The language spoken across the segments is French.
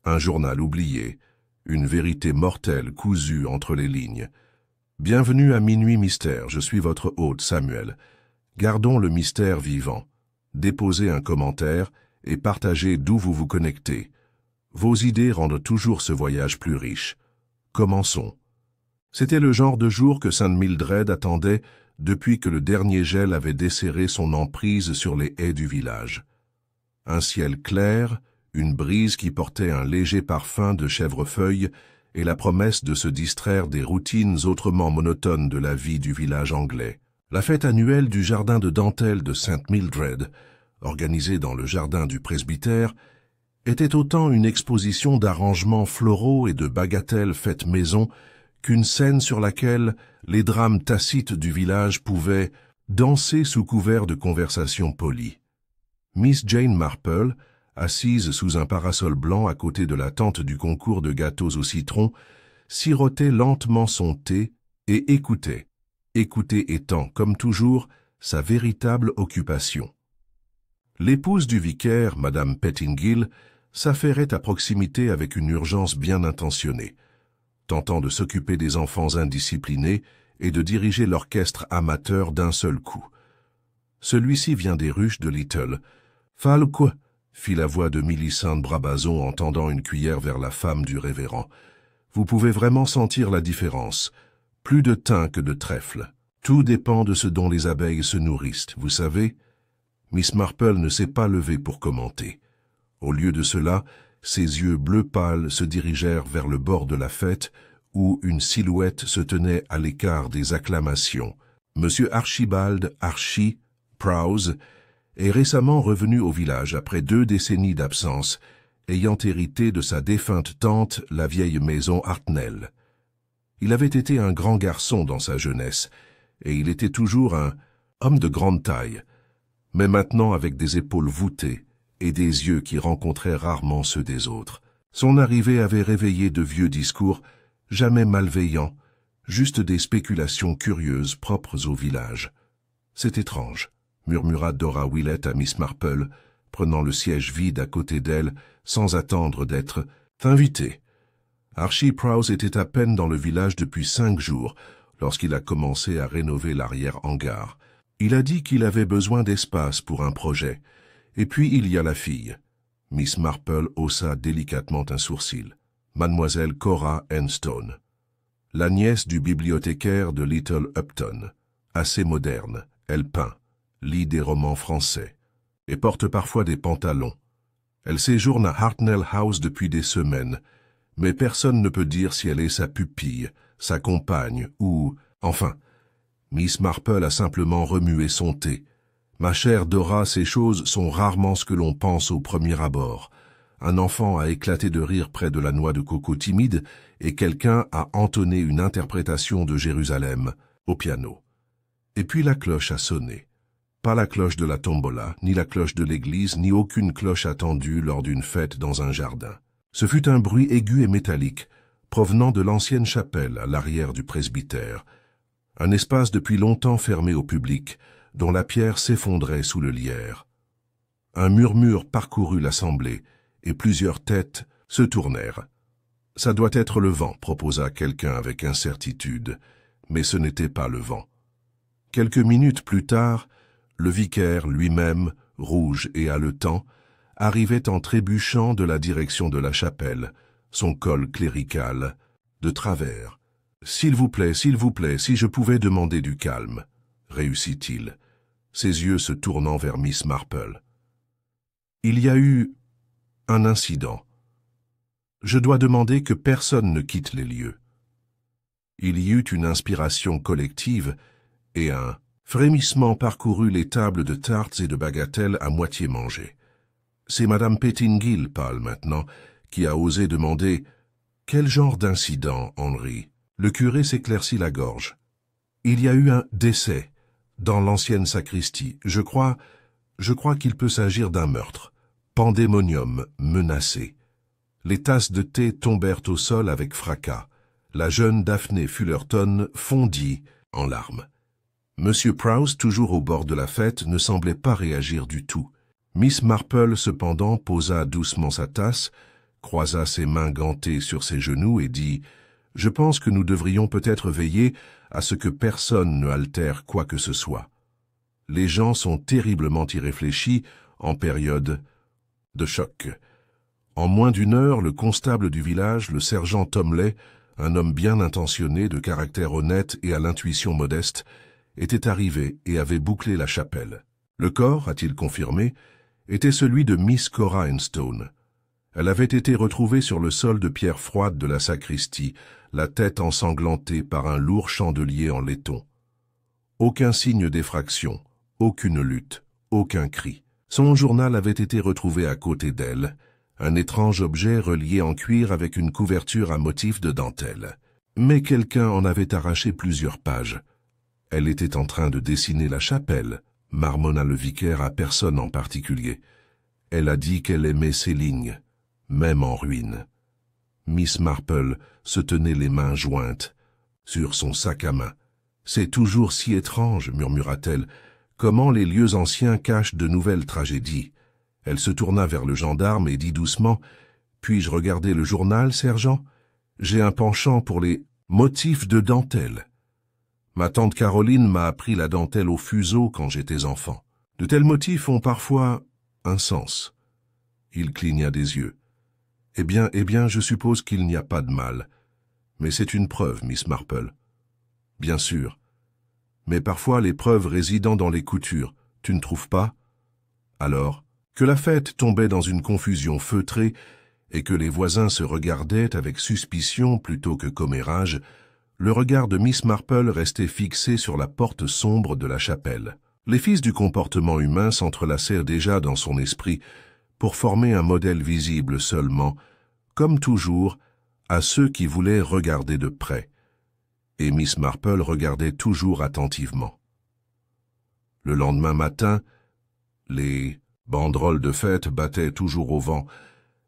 Un journal oublié, une vérité mortelle cousue entre les lignes. Bienvenue à Minuit Mystère, je suis votre hôte Samuel. Gardons le mystère vivant. Déposez un commentaire et partagez d'où vous vous connectez. Vos idées rendent toujours ce voyage plus riche. Commençons. C'était le genre de jour que Sainte Mildred attendait depuis que le dernier gel avait desserré son emprise sur les haies du village. Un ciel clair, une brise qui portait un léger parfum de chèvrefeuille et la promesse de se distraire des routines autrement monotones de la vie du village anglais. La fête annuelle du jardin de dentelle de Sainte Mildred, organisée dans le jardin du presbytère, était autant une exposition d'arrangements floraux et de bagatelles faites maison qu'une scène sur laquelle les drames tacites du village pouvaient danser sous couvert de conversations polies. Miss Jane Marple, assise sous un parasol blanc à côté de la tente du concours de gâteaux au citron, sirotait lentement son thé et écoutait. Écouter étant, comme toujours, sa véritable occupation. L'épouse du vicaire, Madame Pettingill, s'affairait à proximité avec une urgence bien intentionnée, tentant de s'occuper des enfants indisciplinés et de diriger l'orchestre amateur d'un seul coup. Celui-ci vient des ruches de Little. « Falque » fit la voix de Millicent Brabazon en tendant une cuillère vers la femme du révérend. « Vous pouvez vraiment sentir la différence. Plus de thym que de trèfle. Tout dépend de ce dont les abeilles se nourrissent, vous savez. » Miss Marple ne s'est pas levée pour commenter. Au lieu de cela, ses yeux bleu pâle se dirigèrent vers le bord de la fête, où une silhouette se tenait à l'écart des acclamations. Monsieur Archibald Archie Prowse est récemment revenu au village après 2 décennies d'absence, ayant hérité de sa défunte tante, la vieille maison Hartnell. Il avait été un grand garçon dans sa jeunesse, et il était toujours un homme de grande taille, mais maintenant avec des épaules voûtées et des yeux qui rencontraient rarement ceux des autres. Son arrivée avait réveillé de vieux discours, jamais malveillants, juste des spéculations curieuses propres au village. « C'est étrange », murmura Dora Willett à Miss Marple, prenant le siège vide à côté d'elle, sans attendre d'être invitée. Archie Prowse était à peine dans le village depuis 5 jours, lorsqu'il a commencé à rénover l'arrière-hangar. Il a dit qu'il avait besoin d'espace pour un projet. Et puis il y a la fille. Miss Marple haussa délicatement un sourcil. Mademoiselle Cora Enstone. La nièce du bibliothécaire de Little Upton. Assez moderne, elle peint, lit des romans français, et porte parfois des pantalons. Elle séjourne à Hartnell House depuis des semaines, mais personne ne peut dire si elle est sa pupille, sa compagne ou... Enfin, Miss Marple a simplement remué son thé. Ma chère Dora, ces choses sont rarement ce que l'on pense au premier abord. Un enfant a éclaté de rire près de la noix de coco timide et quelqu'un a entonné une interprétation de Jérusalem au piano. Et puis la cloche a sonné. Pas la cloche de la tombola, ni la cloche de l'église, ni aucune cloche attendue lors d'une fête dans un jardin. Ce fut un bruit aigu et métallique, provenant de l'ancienne chapelle à l'arrière du presbytère, un espace depuis longtemps fermé au public, dont la pierre s'effondrait sous le lierre. Un murmure parcourut l'assemblée, et plusieurs têtes se tournèrent. « Ça doit être le vent », proposa quelqu'un avec incertitude, mais ce n'était pas le vent. Quelques minutes plus tard, le vicaire lui-même, rouge et haletant, arrivait en trébuchant de la direction de la chapelle, son col clérical, de travers. « S'il vous plaît, si je pouvais demander du calme », réussit-il, ses yeux se tournant vers Miss Marple. « Il y a eu un incident. Je dois demander que personne ne quitte les lieux. » Il y eut une inspiration collective et un frémissement parcourut les tables de tartes et de bagatelles à moitié mangées. C'est Madame Pettingill parle maintenant, qui a osé demander « Quel genre d'incident, Henry ?» Le curé s'éclaircit la gorge. « Il y a eu un décès dans l'ancienne sacristie. Je crois qu'il peut s'agir d'un meurtre. Pandémonium menacé. » Les tasses de thé tombèrent au sol avec fracas. La jeune Daphné Fullerton fondit en larmes. Monsieur Prowse, toujours au bord de la fête, ne semblait pas réagir du tout. Miss Marple, cependant, posa doucement sa tasse, croisa ses mains gantées sur ses genoux et dit « Je pense que nous devrions peut-être veiller à ce que personne ne altère quoi que ce soit. Les gens sont terriblement irréfléchis en période de choc. » En moins d'une heure, le constable du village, le sergent Tomley, un homme bien intentionné, de caractère honnête et à l'intuition modeste, était arrivé et avait bouclé la chapelle. Le corps, a-t-il confirmé, était celui de Miss Cora Enstone. Elle avait été retrouvée sur le sol de pierre froide de la sacristie, la tête ensanglantée par un lourd chandelier en laiton. Aucun signe d'effraction, aucune lutte, aucun cri. Son journal avait été retrouvé à côté d'elle, un étrange objet relié en cuir avec une couverture à motif de dentelle. Mais quelqu'un en avait arraché plusieurs pages. Elle était en train de dessiner la chapelle, marmonna le vicaire à personne en particulier. Elle a dit qu'elle aimait ces lignes, même en ruine. Miss Marple se tenait les mains jointes sur son sac à main. « C'est toujours si étrange, murmura-t-elle. Comment les lieux anciens cachent de nouvelles tragédies ?» Elle se tourna vers le gendarme et dit doucement « Puis-je regarder le journal, sergent? J'ai un penchant pour les motifs de dentelle. Ma tante Caroline m'a appris la dentelle au fuseau quand j'étais enfant. De tels motifs ont parfois un sens. » Il cligna des yeux. « Eh bien, je suppose qu'il n'y a pas de mal. Mais c'est une preuve, Miss Marple. »« Bien sûr. Mais parfois les preuves résidant dans les coutures, tu ne trouves pas? » Alors, que la fête tombait dans une confusion feutrée et que les voisins se regardaient avec suspicion plutôt que commérage, le regard de Miss Marple restait fixé sur la porte sombre de la chapelle. Les fils du comportement humain s'entrelacèrent déjà dans son esprit pour former un modèle visible seulement, comme toujours, à ceux qui voulaient regarder de près. Et Miss Marple regardait toujours attentivement. Le lendemain matin, les banderoles de fête battaient toujours au vent,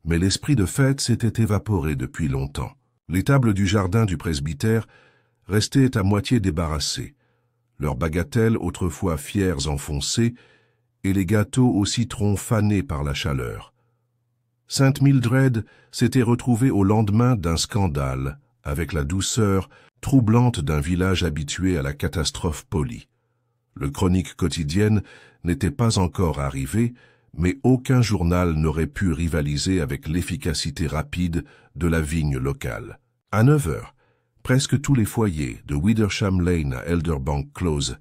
mais l'esprit de fête s'était évaporé depuis longtemps. Les tables du jardin du presbytère restaient à moitié débarrassées, leurs bagatelles autrefois fières enfoncées, et les gâteaux au citron fanés par la chaleur. Sainte Mildred s'était retrouvée au lendemain d'un scandale, avec la douceur troublante d'un village habitué à la catastrophe polie. Le chronique quotidienne n'était pas encore arrivé, mais aucun journal n'aurait pu rivaliser avec l'efficacité rapide de la vigne locale. À 9 heures, presque tous les foyers, de Widersham Lane à Elderbank Close,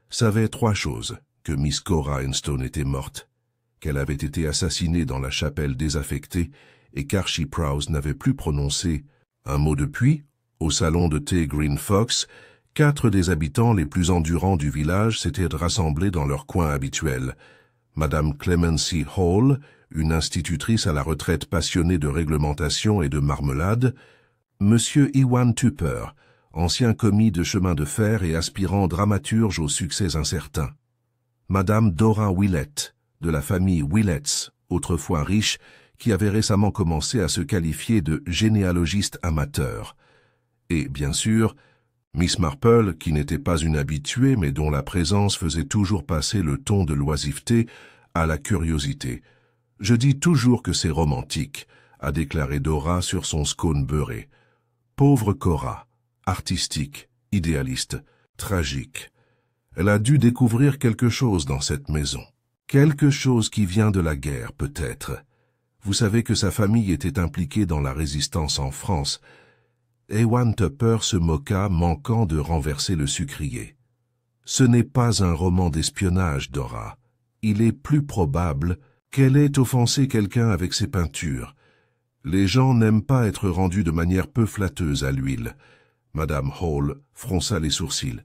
savaient 3 choses: que Miss Cora Enstone était morte, qu'elle avait été assassinée dans la chapelle désaffectée et qu'Archie Prowse n'avait plus prononcé un mot depuis. Au salon de thé Green Fox, 4 des habitants les plus endurants du village s'étaient rassemblés dans leur coin habituel. Madame Clemency Hall, une institutrice à la retraite passionnée de réglementation et de marmelade, Monsieur Ewan Tupper, ancien commis de chemin de fer et aspirant dramaturge au succès incertain, Madame Dora Willett, de la famille Willets, autrefois riche, qui avait récemment commencé à se qualifier de généalogiste amateur, et, bien sûr, Miss Marple, qui n'était pas une habituée, mais dont la présence faisait toujours passer le ton de l'oisiveté à la curiosité. « Je dis toujours que c'est romantique », a déclaré Dora sur son scone beurré. Pauvre Cora, artistique, idéaliste, tragique. Elle a dû découvrir quelque chose dans cette maison. Quelque chose qui vient de la guerre, peut-être. Vous savez que sa famille était impliquée dans la résistance en France. Ewan Tupper se moqua, manquant de renverser le sucrier. Ce n'est pas un roman d'espionnage, Dora. Il est plus probable qu'elle ait offensé quelqu'un avec ses peintures. Les gens n'aiment pas être rendus de manière peu flatteuse à l'huile. Madame Hall fronça les sourcils.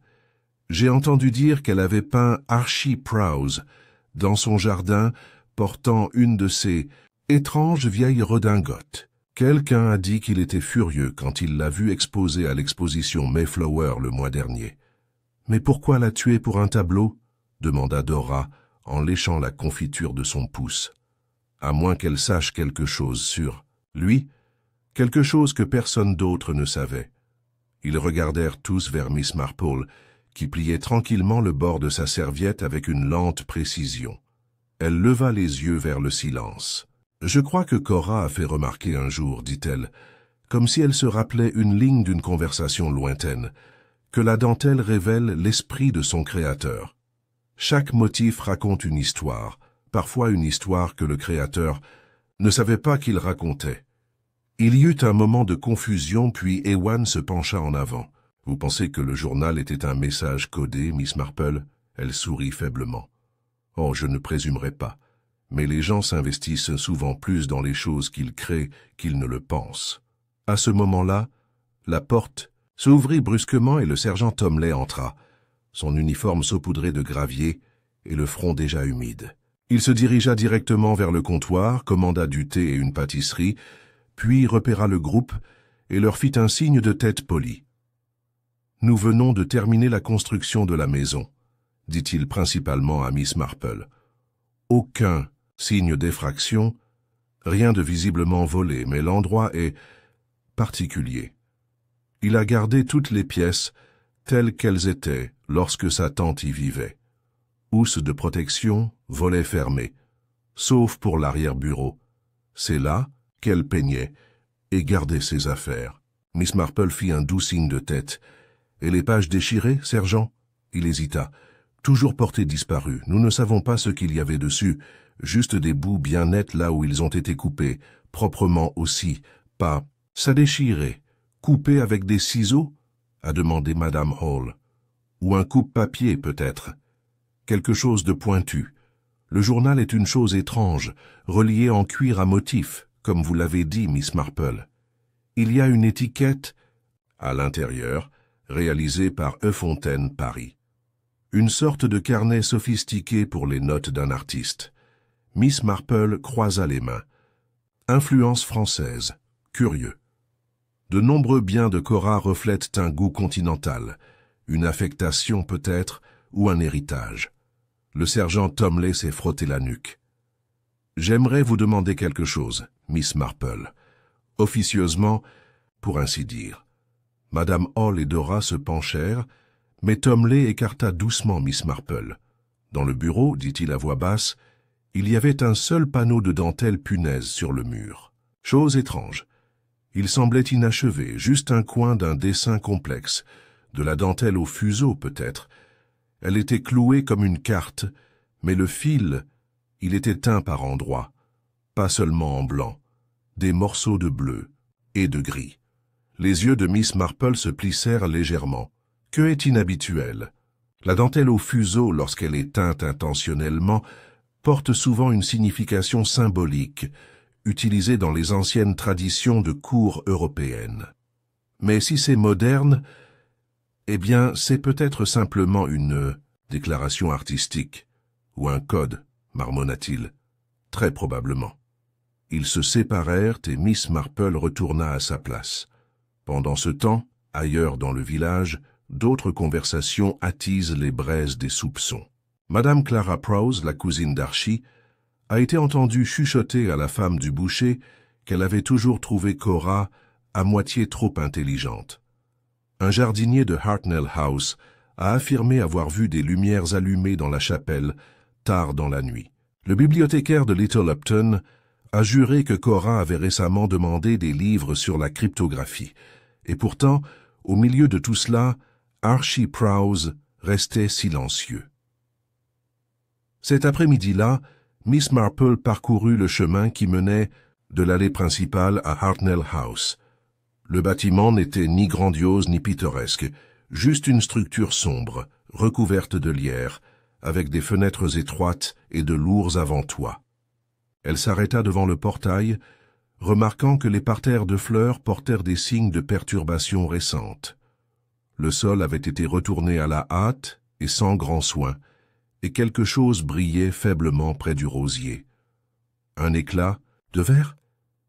J'ai entendu dire qu'elle avait peint Archie Prowse dans son jardin, portant une de ces étranges vieilles redingotes. Quelqu'un a dit qu'il était furieux quand il l'a vue exposée à l'exposition Mayflower le mois dernier. « Mais pourquoi la tuer pour un tableau ?» demanda Dora, en léchant la confiture de son pouce. « À moins qu'elle sache quelque chose sur lui, quelque chose que personne d'autre ne savait. » Ils regardèrent tous vers Miss Marple, qui pliait tranquillement le bord de sa serviette avec une lente précision. Elle leva les yeux vers le silence. Je crois que Cora a fait remarquer un jour, dit-elle, comme si elle se rappelait une ligne d'une conversation lointaine, que la dentelle révèle l'esprit de son créateur. Chaque motif raconte une histoire, parfois une histoire que le créateur ne savait pas qu'il racontait. Il y eut un moment de confusion, puis Ewan se pencha en avant. « Vous pensez que le journal était un message codé, Miss Marple ?» Elle sourit faiblement. « Oh, je ne présumerai pas. Mais les gens s'investissent souvent plus dans les choses qu'ils créent qu'ils ne le pensent. » À ce moment-là, la porte s'ouvrit brusquement et le sergent Tomley entra, son uniforme saupoudré de gravier et le front déjà humide. Il se dirigea directement vers le comptoir, commanda du thé et une pâtisserie, puis repéra le groupe et leur fit un signe de tête poli. « Nous venons de terminer la construction de la maison, » dit-il principalement à Miss Marple. Aucun signe d'effraction, rien de visiblement volé, mais l'endroit est particulier. Il a gardé toutes les pièces telles qu'elles étaient lorsque sa tante y vivait. Housse de protection, volets fermés, sauf pour l'arrière-bureau. C'est là qu'elle peignait et gardait ses affaires. Miss Marple fit un doux signe de tête. « Et les pages déchirées, sergent ?» Il hésita. « Toujours portées disparues. Nous ne savons pas ce qu'il y avait dessus. Juste des bouts bien nets là où ils ont été coupés. Proprement aussi. Pas... » « Ça déchirait. Coupé avec des ciseaux ?» a demandé Madame Hall. « Ou un coupe-papier, peut-être. Quelque chose de pointu. Le journal est une chose étrange, relié en cuir à motif, comme vous l'avez dit, Miss Marple. Il y a une étiquette à l'intérieur, réalisée par Fontaine, Paris. Une sorte de carnet sophistiqué pour les notes d'un artiste. » Miss Marple croisa les mains. « Influence française. Curieux. » De nombreux biens de Cora reflètent un goût continental, une affectation peut-être, ou un héritage. Le sergent Tomley s'est frotté la nuque. « J'aimerais vous demander quelque chose, Miss Marple. » Officieusement, pour ainsi dire. Madame Hall et Dora se penchèrent, mais Tomley écarta doucement Miss Marple. Dans le bureau, dit-il à voix basse, il y avait un seul panneau de dentelle punaise sur le mur. Chose étrange. Il semblait inachevé, juste un coin d'un dessin complexe, de la dentelle au fuseau peut-être. Elle était clouée comme une carte, mais le fil, il était teint par endroits, pas seulement en blanc, des morceaux de bleu et de gris. Les yeux de Miss Marple se plissèrent légèrement. Que est inhabituel? La dentelle au fuseau, lorsqu'elle est teinte intentionnellement, porte souvent une signification symbolique, utilisée dans les anciennes traditions de cour européennes. Mais si c'est moderne, eh bien, c'est peut-être simplement une déclaration artistique, ou un code, marmonna-t-il, très probablement. Ils se séparèrent et Miss Marple retourna à sa place. Pendant ce temps, ailleurs dans le village, d'autres conversations attisent les braises des soupçons. Madame Clara Prowse, la cousine d'Archie, a été entendue chuchoter à la femme du boucher qu'elle avait toujours trouvé Cora à moitié trop intelligente. Un jardinier de Hartnell House a affirmé avoir vu des lumières allumées dans la chapelle tard dans la nuit. Le bibliothécaire de Little Upton a juré que Cora avait récemment demandé des livres sur la cryptographie. Et pourtant, au milieu de tout cela, Archie Prowse restait silencieux. Cet après-midi-là, Miss Marple parcourut le chemin qui menait de l'allée principale à Hartnell House. Le bâtiment n'était ni grandiose ni pittoresque, juste une structure sombre, recouverte de lierre, avec des fenêtres étroites et de lourds avant-toits. Elle s'arrêta devant le portail, remarquant que les parterres de fleurs portèrent des signes de perturbation récente. Le sol avait été retourné à la hâte et sans grand soin, et quelque chose brillait faiblement près du rosier. Un éclat de verre?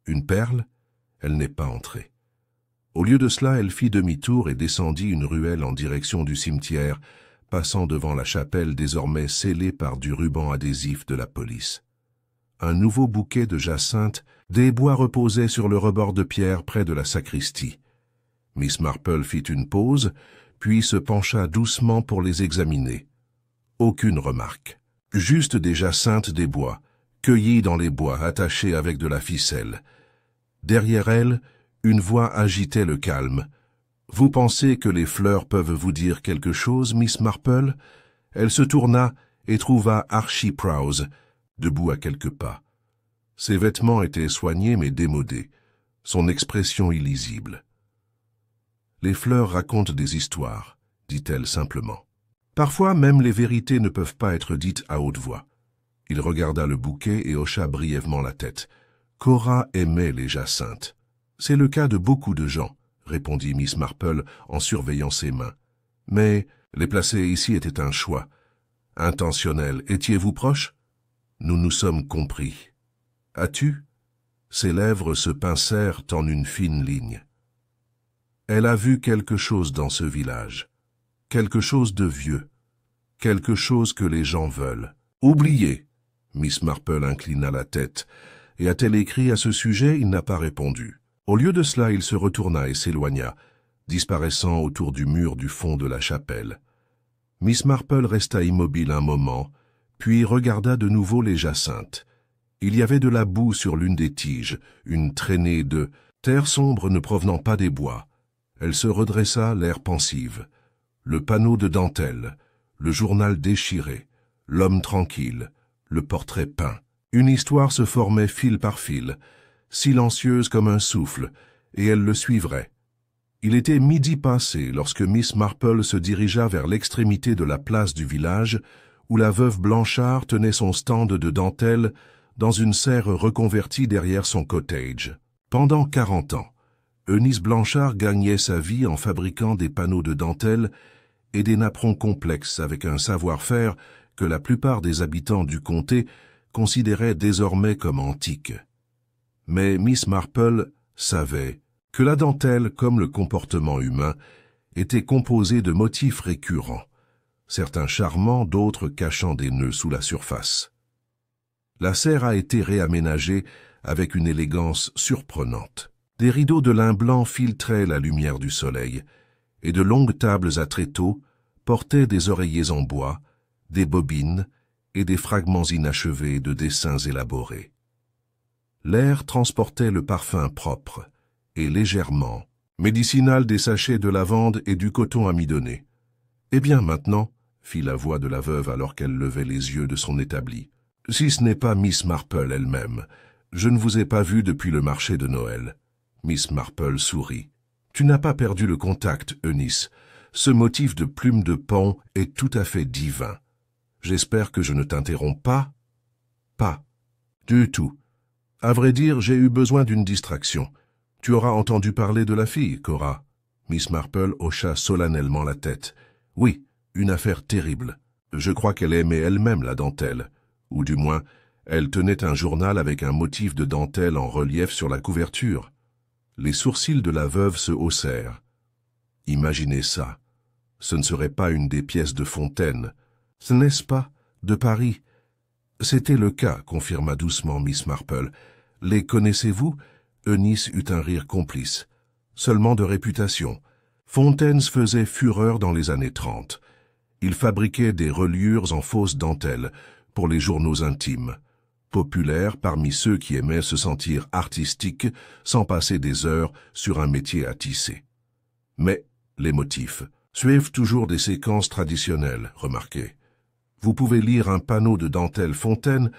Une perle? Elle n'est pas entrée. Au lieu de cela, elle fit demi-tour et descendit une ruelle en direction du cimetière, passant devant la chapelle désormais scellée par du ruban adhésif de la police. Un nouveau bouquet de jacinthes, des bois reposaient sur le rebord de pierre près de la sacristie. Miss Marple fit une pause, puis se pencha doucement pour les examiner. Aucune remarque. Juste des jacinthes des bois, cueillies dans les bois, attachées avec de la ficelle. Derrière elle, une voix agitait le calme. « Vous pensez que les fleurs peuvent vous dire quelque chose, Miss Marple ?» Elle se tourna et trouva Archie Prowse, debout à quelques pas. Ses vêtements étaient soignés mais démodés, son expression illisible. « Les fleurs racontent des histoires, » dit-elle simplement. Parfois même les vérités ne peuvent pas être dites à haute voix. Il regarda le bouquet et hocha brièvement la tête. Cora aimait les jacinthes. C'est le cas de beaucoup de gens, répondit Miss Marple en surveillant ses mains. Mais les placer ici était un choix. Intentionnel. Étiez-vous proche? Nous nous sommes compris. As-tu? Ses lèvres se pincèrent en une fine ligne. Elle a vu quelque chose dans ce village. Quelque chose de vieux. Quelque chose que les gens veulent. Oubliez. Miss Marple inclina la tête. Et a-t-elle écrit à ce sujet? Il n'a pas répondu. Au lieu de cela, il se retourna et s'éloigna, disparaissant autour du mur du fond de la chapelle. Miss Marple resta immobile un moment, puis regarda de nouveau les jacinthes. Il y avait de la boue sur l'une des tiges, une traînée de terre sombre ne provenant pas des bois. Elle se redressa, l'air pensive. Le panneau de dentelle, le journal déchiré, l'homme tranquille, le portrait peint. Une histoire se formait fil par fil, silencieuse comme un souffle, et elle le suivrait. Il était midi passé lorsque Miss Marple se dirigea vers l'extrémité de la place du village, où la veuve Blanchard tenait son stand de dentelle dans une serre reconvertie derrière son cottage. Pendant 40 ans, Eunice Blanchard gagnait sa vie en fabriquant des panneaux de dentelle et des napperons complexes avec un savoir-faire que la plupart des habitants du comté considéraient désormais comme antique. Mais Miss Marple savait que la dentelle, comme le comportement humain, était composée de motifs récurrents, certains charmants, d'autres cachant des nœuds sous la surface. La serre a été réaménagée avec une élégance surprenante. Des rideaux de lin blanc filtraient la lumière du soleil, et de longues tables à tréteaux portaient des oreillers en bois, des bobines et des fragments inachevés de dessins élaborés. L'air transportait le parfum propre et légèrement médicinal des sachets de lavande et du coton amidonné. « Eh bien maintenant, » fit la voix de la veuve alors qu'elle levait les yeux de son établi, « si ce n'est pas Miss Marple elle-même, je ne vous ai pas vu depuis le marché de Noël. » Miss Marple sourit. « Tu n'as pas perdu le contact, Eunice. Ce motif de plume de paon est tout à fait divin. J'espère que je ne t'interromps pas. »« Pas. Du tout. À vrai dire, j'ai eu besoin d'une distraction. Tu auras entendu parler de la fille, Cora. » Miss Marple hocha solennellement la tête. « Oui, une affaire terrible. Je crois qu'elle aimait elle-même la dentelle. Ou du moins, elle tenait un journal avec un motif de dentelle en relief sur la couverture. » Les sourcils de la veuve se haussèrent. « Imaginez ça. Ce ne serait pas une des pièces de Fontaine. Ce n'est-ce pas, de Paris ?» « C'était le cas, confirma doucement Miss Marple. « Les connaissez-vous » Eunice eut un rire complice. « Seulement de réputation. Fontaine faisait fureur dans les années 30. Il fabriquait des reliures en fausse dentelle pour les journaux intimes. Populaire parmi ceux qui aimaient se sentir artistiques sans passer des heures sur un métier à tisser. Mais les motifs suivent toujours des séquences traditionnelles, remarquez. Vous pouvez lire un panneau de dentelle Fontaine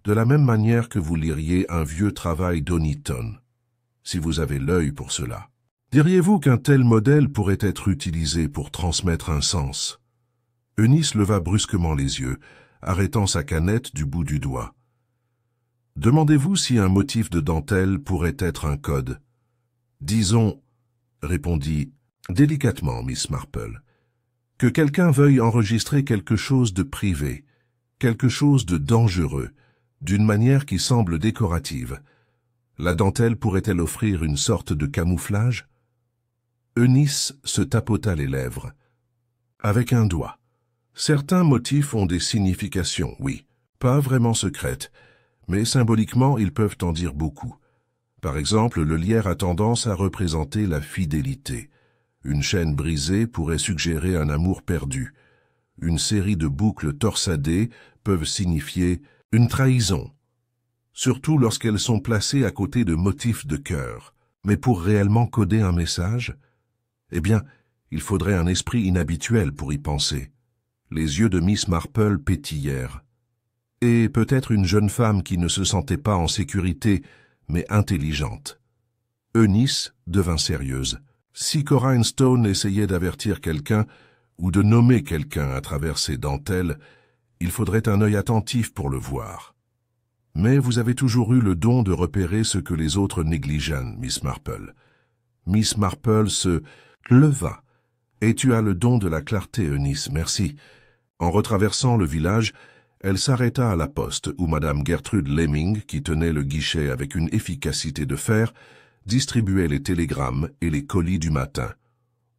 de la même manière que vous liriez un vieux travail d'Oniton, si vous avez l'œil pour cela. Diriez-vous qu'un tel modèle pourrait être utilisé pour transmettre un sens? Eunice leva brusquement les yeux, arrêtant sa canette du bout du doigt. Demandez-vous si un motif de dentelle pourrait être un code. Disons, répondit délicatement Miss Marple, que quelqu'un veuille enregistrer quelque chose de privé, quelque chose de dangereux, d'une manière qui semble décorative. La dentelle pourrait-elle offrir une sorte de camouflage? Eunice se tapota les lèvres. Avec un doigt. Certains motifs ont des significations, oui, pas vraiment secrètes, mais symboliquement ils peuvent en dire beaucoup. Par exemple, le lierre a tendance à représenter la fidélité. Une chaîne brisée pourrait suggérer un amour perdu. Une série de boucles torsadées peuvent signifier une trahison. surtout lorsqu'elles sont placées à côté de motifs de cœur. Mais pour réellement coder un message, eh bien, il faudrait un esprit inhabituel pour y penser. Les yeux de Miss Marple pétillèrent. Et peut-être une jeune femme qui ne se sentait pas en sécurité, mais intelligente. Eunice devint sérieuse. Si Cora Stone essayait d'avertir quelqu'un ou de nommer quelqu'un à travers ses dentelles, il faudrait un œil attentif pour le voir. Mais vous avez toujours eu le don de repérer ce que les autres négligeaient, Miss Marple. Miss Marple se leva. Et tu as le don de la clarté, Eunice, merci. En retraversant le village, elle s'arrêta à la poste où Madame Gertrude Lemming, qui tenait le guichet avec une efficacité de fer, distribuait les télégrammes et les colis du matin.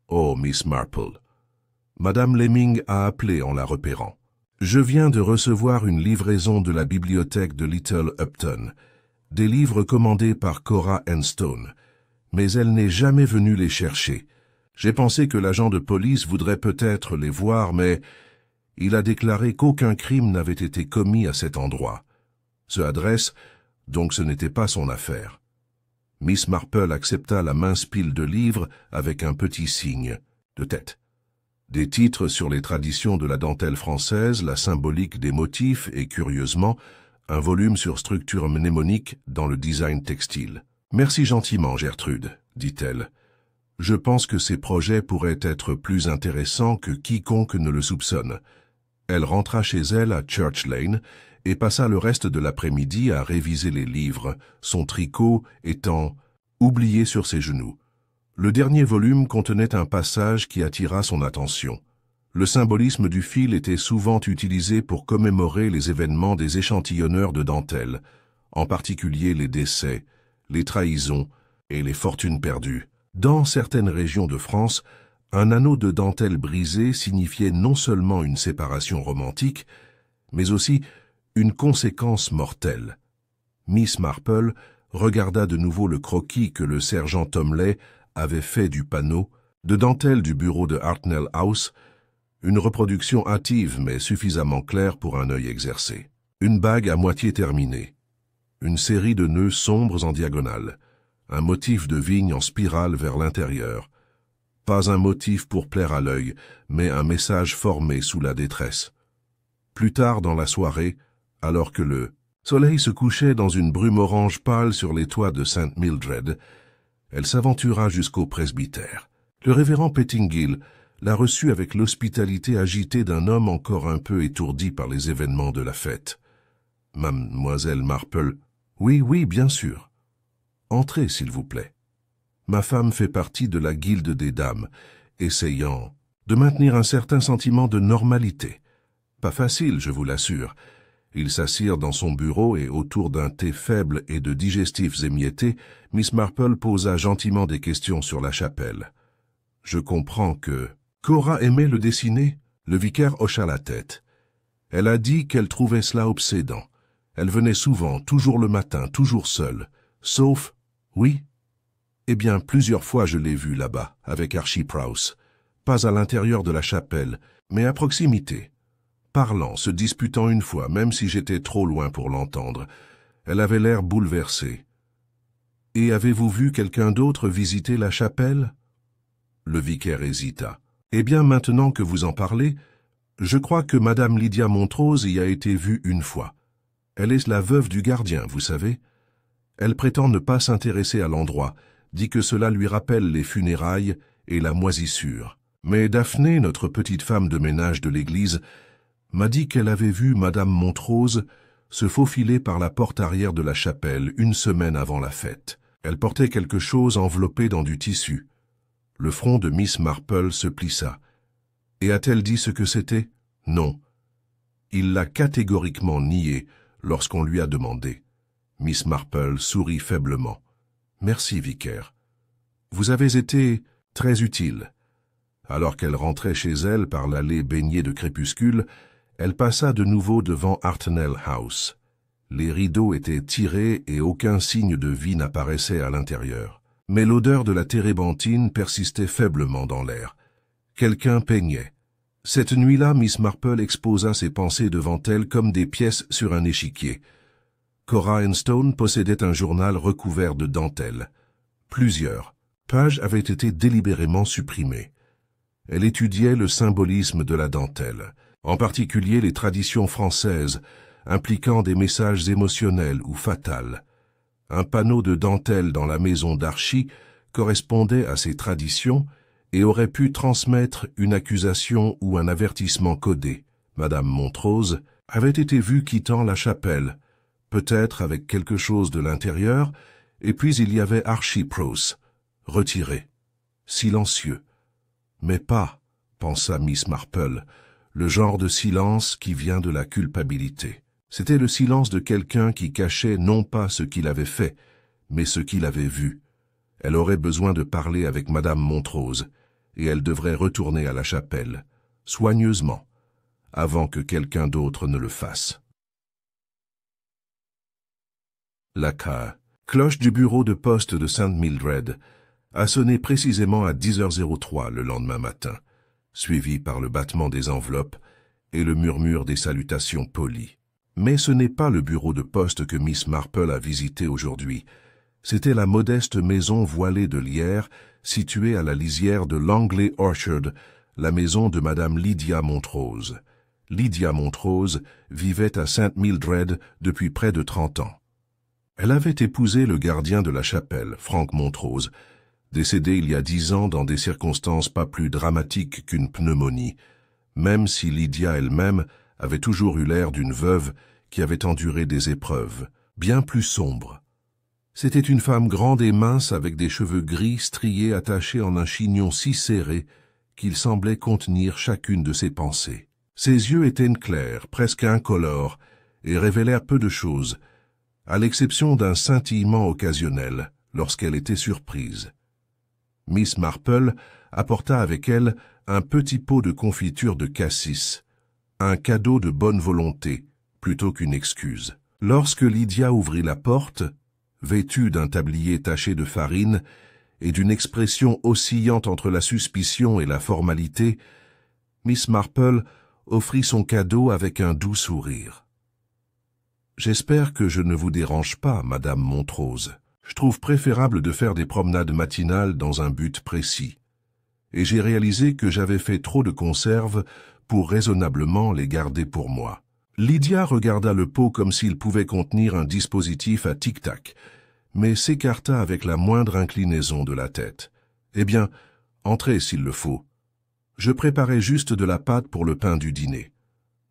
Oh, Miss Marple. Madame Lemming a appelé en la repérant. Je viens de recevoir une livraison de la bibliothèque de Little Upton, des livres commandés par Cora Stone, mais elle n'est jamais venue les chercher. J'ai pensé que l'agent de police voudrait peut-être les voir, mais il a déclaré qu'aucun crime n'avait été commis à cet endroit. Ce adresse, donc ce n'était pas son affaire. Miss Marple accepta la mince pile de livres avec un petit signe de tête. Des titres sur les traditions de la dentelle française, la symbolique des motifs et, curieusement, un volume sur structure mnémonique dans le design textile. « Merci gentiment, Gertrude, dit-elle. Je pense que ces projets pourraient être plus intéressants que quiconque ne le soupçonne. » Elle rentra chez elle à Church Lane et passa le reste de l'après-midi à réviser les livres, son tricot étant oublié sur ses genoux. Le dernier volume contenait un passage qui attira son attention. Le symbolisme du fil était souvent utilisé pour commémorer les événements des échantillonneurs de dentelle, en particulier les décès, les trahisons et les fortunes perdues. Dans certaines régions de France, un anneau de dentelle brisé signifiait non seulement une séparation romantique, mais aussi une conséquence mortelle. Miss Marple regarda de nouveau le croquis que le sergent Tomley avait fait du panneau, de dentelle du bureau de Hartnell House, une reproduction hâtive mais suffisamment claire pour un œil exercé. Une bague à moitié terminée, une série de nœuds sombres en diagonale, un motif de vigne en spirale vers l'intérieur. Pas un motif pour plaire à l'œil, mais un message formé sous la détresse. Plus tard dans la soirée, alors que le soleil se couchait dans une brume orange pâle sur les toits de St. Mildred, elle s'aventura jusqu'au presbytère. Le révérend Pettingill la reçut avec l'hospitalité agitée d'un homme encore un peu étourdi par les événements de la fête. « Mademoiselle Marple, oui, bien sûr. Entrez, s'il vous plaît. Ma femme fait partie de la guilde des dames, essayant de maintenir un certain sentiment de normalité. Pas facile, je vous l'assure. » Ils s'assirent dans son bureau et autour d'un thé faible et de digestifs émiettés, Miss Marple posa gentiment des questions sur la chapelle. « Je comprends que... » Cora aimait le dessiner. Le vicaire hocha la tête. Elle a dit qu'elle trouvait cela obsédant. Elle venait souvent, toujours le matin, toujours seule. Sauf... Oui. Eh bien, plusieurs fois je l'ai vue là-bas, avec Archie Prowse. Pas à l'intérieur de la chapelle, mais à proximité. Parlant, se disputant une fois, même si j'étais trop loin pour l'entendre. Elle avait l'air bouleversée. « Et avez-vous vu quelqu'un d'autre visiter la chapelle ?» Le vicaire hésita. « Eh bien, maintenant que vous en parlez, je crois que Madame Lydia Montrose y a été vue une fois. Elle est la veuve du gardien, vous savez. Elle prétend ne pas s'intéresser à l'endroit, dit que cela lui rappelle les funérailles et la moisissure. Mais Daphné, notre petite femme de ménage de l'église, m'a dit qu'elle avait vu Madame Montrose se faufiler par la porte arrière de la chapelle une semaine avant la fête. Elle portait quelque chose enveloppé dans du tissu. Le front de Miss Marple se plissa. Et a-t-elle dit ce que c'était? Non. Il l'a catégoriquement nié lorsqu'on lui a demandé. Miss Marple sourit faiblement. « Merci, vicaire. Vous avez été très utile. » Alors qu'elle rentrait chez elle par l'allée baignée de crépuscule, elle passa de nouveau devant Hartnell House. Les rideaux étaient tirés et aucun signe de vie n'apparaissait à l'intérieur. Mais l'odeur de la térébenthine persistait faiblement dans l'air. Quelqu'un peignait. Cette nuit-là, Miss Marple exposa ses pensées devant elle comme des pièces sur un échiquier. Cora Enstone possédait un journal recouvert de dentelles. Plusieurs pages avaient été délibérément supprimées. Elle étudiait le symbolisme de la dentelle, en particulier les traditions françaises impliquant des messages émotionnels ou fatals. Un panneau de dentelle dans la maison d'Archie correspondait à ces traditions et aurait pu transmettre une accusation ou un avertissement codé. Madame Montrose avait été vue quittant la chapelle, peut-être avec quelque chose de l'intérieur, et puis il y avait Archie Pross, retiré, silencieux. Mais pas, pensa Miss Marple, le genre de silence qui vient de la culpabilité. C'était le silence de quelqu'un qui cachait non pas ce qu'il avait fait, mais ce qu'il avait vu. Elle aurait besoin de parler avec Madame Montrose, et elle devrait retourner à la chapelle, soigneusement, avant que quelqu'un d'autre ne le fasse. La cloche du bureau de poste de St. Mildred a sonné précisément à 10h03 le lendemain matin, suivi par le battement des enveloppes et le murmure des salutations polies. Mais ce n'est pas le bureau de poste que Miss Marple a visité aujourd'hui. C'était la modeste maison voilée de lierre située à la lisière de Langley Orchard, la maison de Madame Lydia Montrose. Lydia Montrose vivait à St. Mildred depuis près de 30 ans. Elle avait épousé le gardien de la chapelle, Frank Montrose, décédé il y a 10 ans dans des circonstances pas plus dramatiques qu'une pneumonie, même si Lydia elle-même avait toujours eu l'air d'une veuve qui avait enduré des épreuves, bien plus sombres. C'était une femme grande et mince avec des cheveux gris striés attachés en un chignon si serré qu'il semblait contenir chacune de ses pensées. Ses yeux étaient clairs, presque incolores, et révélèrent peu de choses, à l'exception d'un scintillement occasionnel lorsqu'elle était surprise. Miss Marple apporta avec elle un petit pot de confiture de cassis, un cadeau de bonne volonté, plutôt qu'une excuse. Lorsque Lydia ouvrit la porte, vêtue d'un tablier taché de farine et d'une expression oscillant entre la suspicion et la formalité, Miss Marple offrit son cadeau avec un doux sourire. « J'espère que je ne vous dérange pas, Madame Montrose. Je trouve préférable de faire des promenades matinales dans un but précis. Et j'ai réalisé que j'avais fait trop de conserves pour raisonnablement les garder pour moi. » Lydia regarda le pot comme s'il pouvait contenir un dispositif à tic-tac, mais s'écarta avec la moindre inclinaison de la tête. « Eh bien, entrez s'il le faut. Je préparais juste de la pâte pour le pain du dîner. »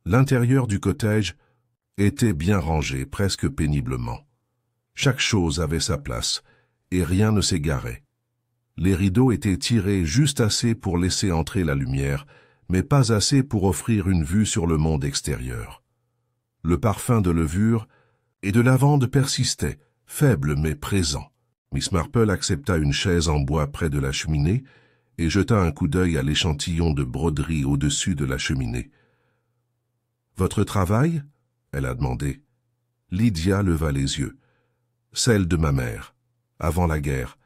L'intérieur du cottage était bien rangé, presque péniblement. Chaque chose avait sa place, et rien ne s'égarait. Les rideaux étaient tirés juste assez pour laisser entrer la lumière, mais pas assez pour offrir une vue sur le monde extérieur. Le parfum de levure et de lavande persistait, faible mais présent. Miss Marple accepta une chaise en bois près de la cheminée et jeta un coup d'œil à l'échantillon de broderie au-dessus de la cheminée. « Votre travail ?» elle a demandé. Lydia leva les yeux. « Celle de ma mère, avant la guerre. »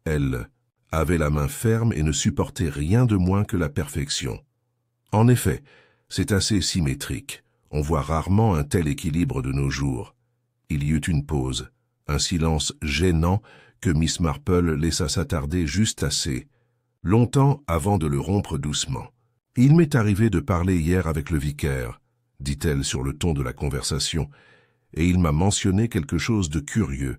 Elle avait la main ferme et ne supportait rien de moins que la perfection. En effet, c'est assez symétrique. On voit rarement un tel équilibre de nos jours. Il y eut une pause, un silence gênant que Miss Marple laissa s'attarder juste assez, longtemps avant de le rompre doucement. « Il m'est arrivé de parler hier avec le vicaire, » dit-elle sur le ton de la conversation, « et il m'a mentionné quelque chose de curieux,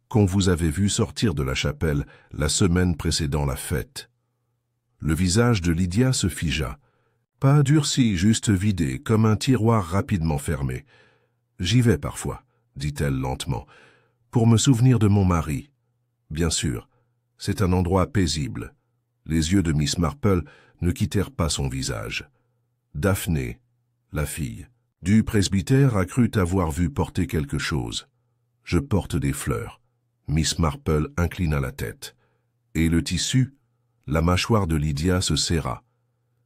qu'on vous avait vu sortir de la chapelle la semaine précédant la fête. » Le visage de Lydia se figea. Pas durci, juste vidé, comme un tiroir rapidement fermé. « J'y vais parfois, » dit-elle lentement, « pour me souvenir de mon mari. Bien sûr, c'est un endroit paisible. » Les yeux de Miss Marple ne quittèrent pas son visage. Daphné, la fille, du presbytère, a cru t'avoir vu porter quelque chose. « Je porte des fleurs. » Miss Marple inclina la tête. « Et le tissu ?» La mâchoire de Lydia se serra.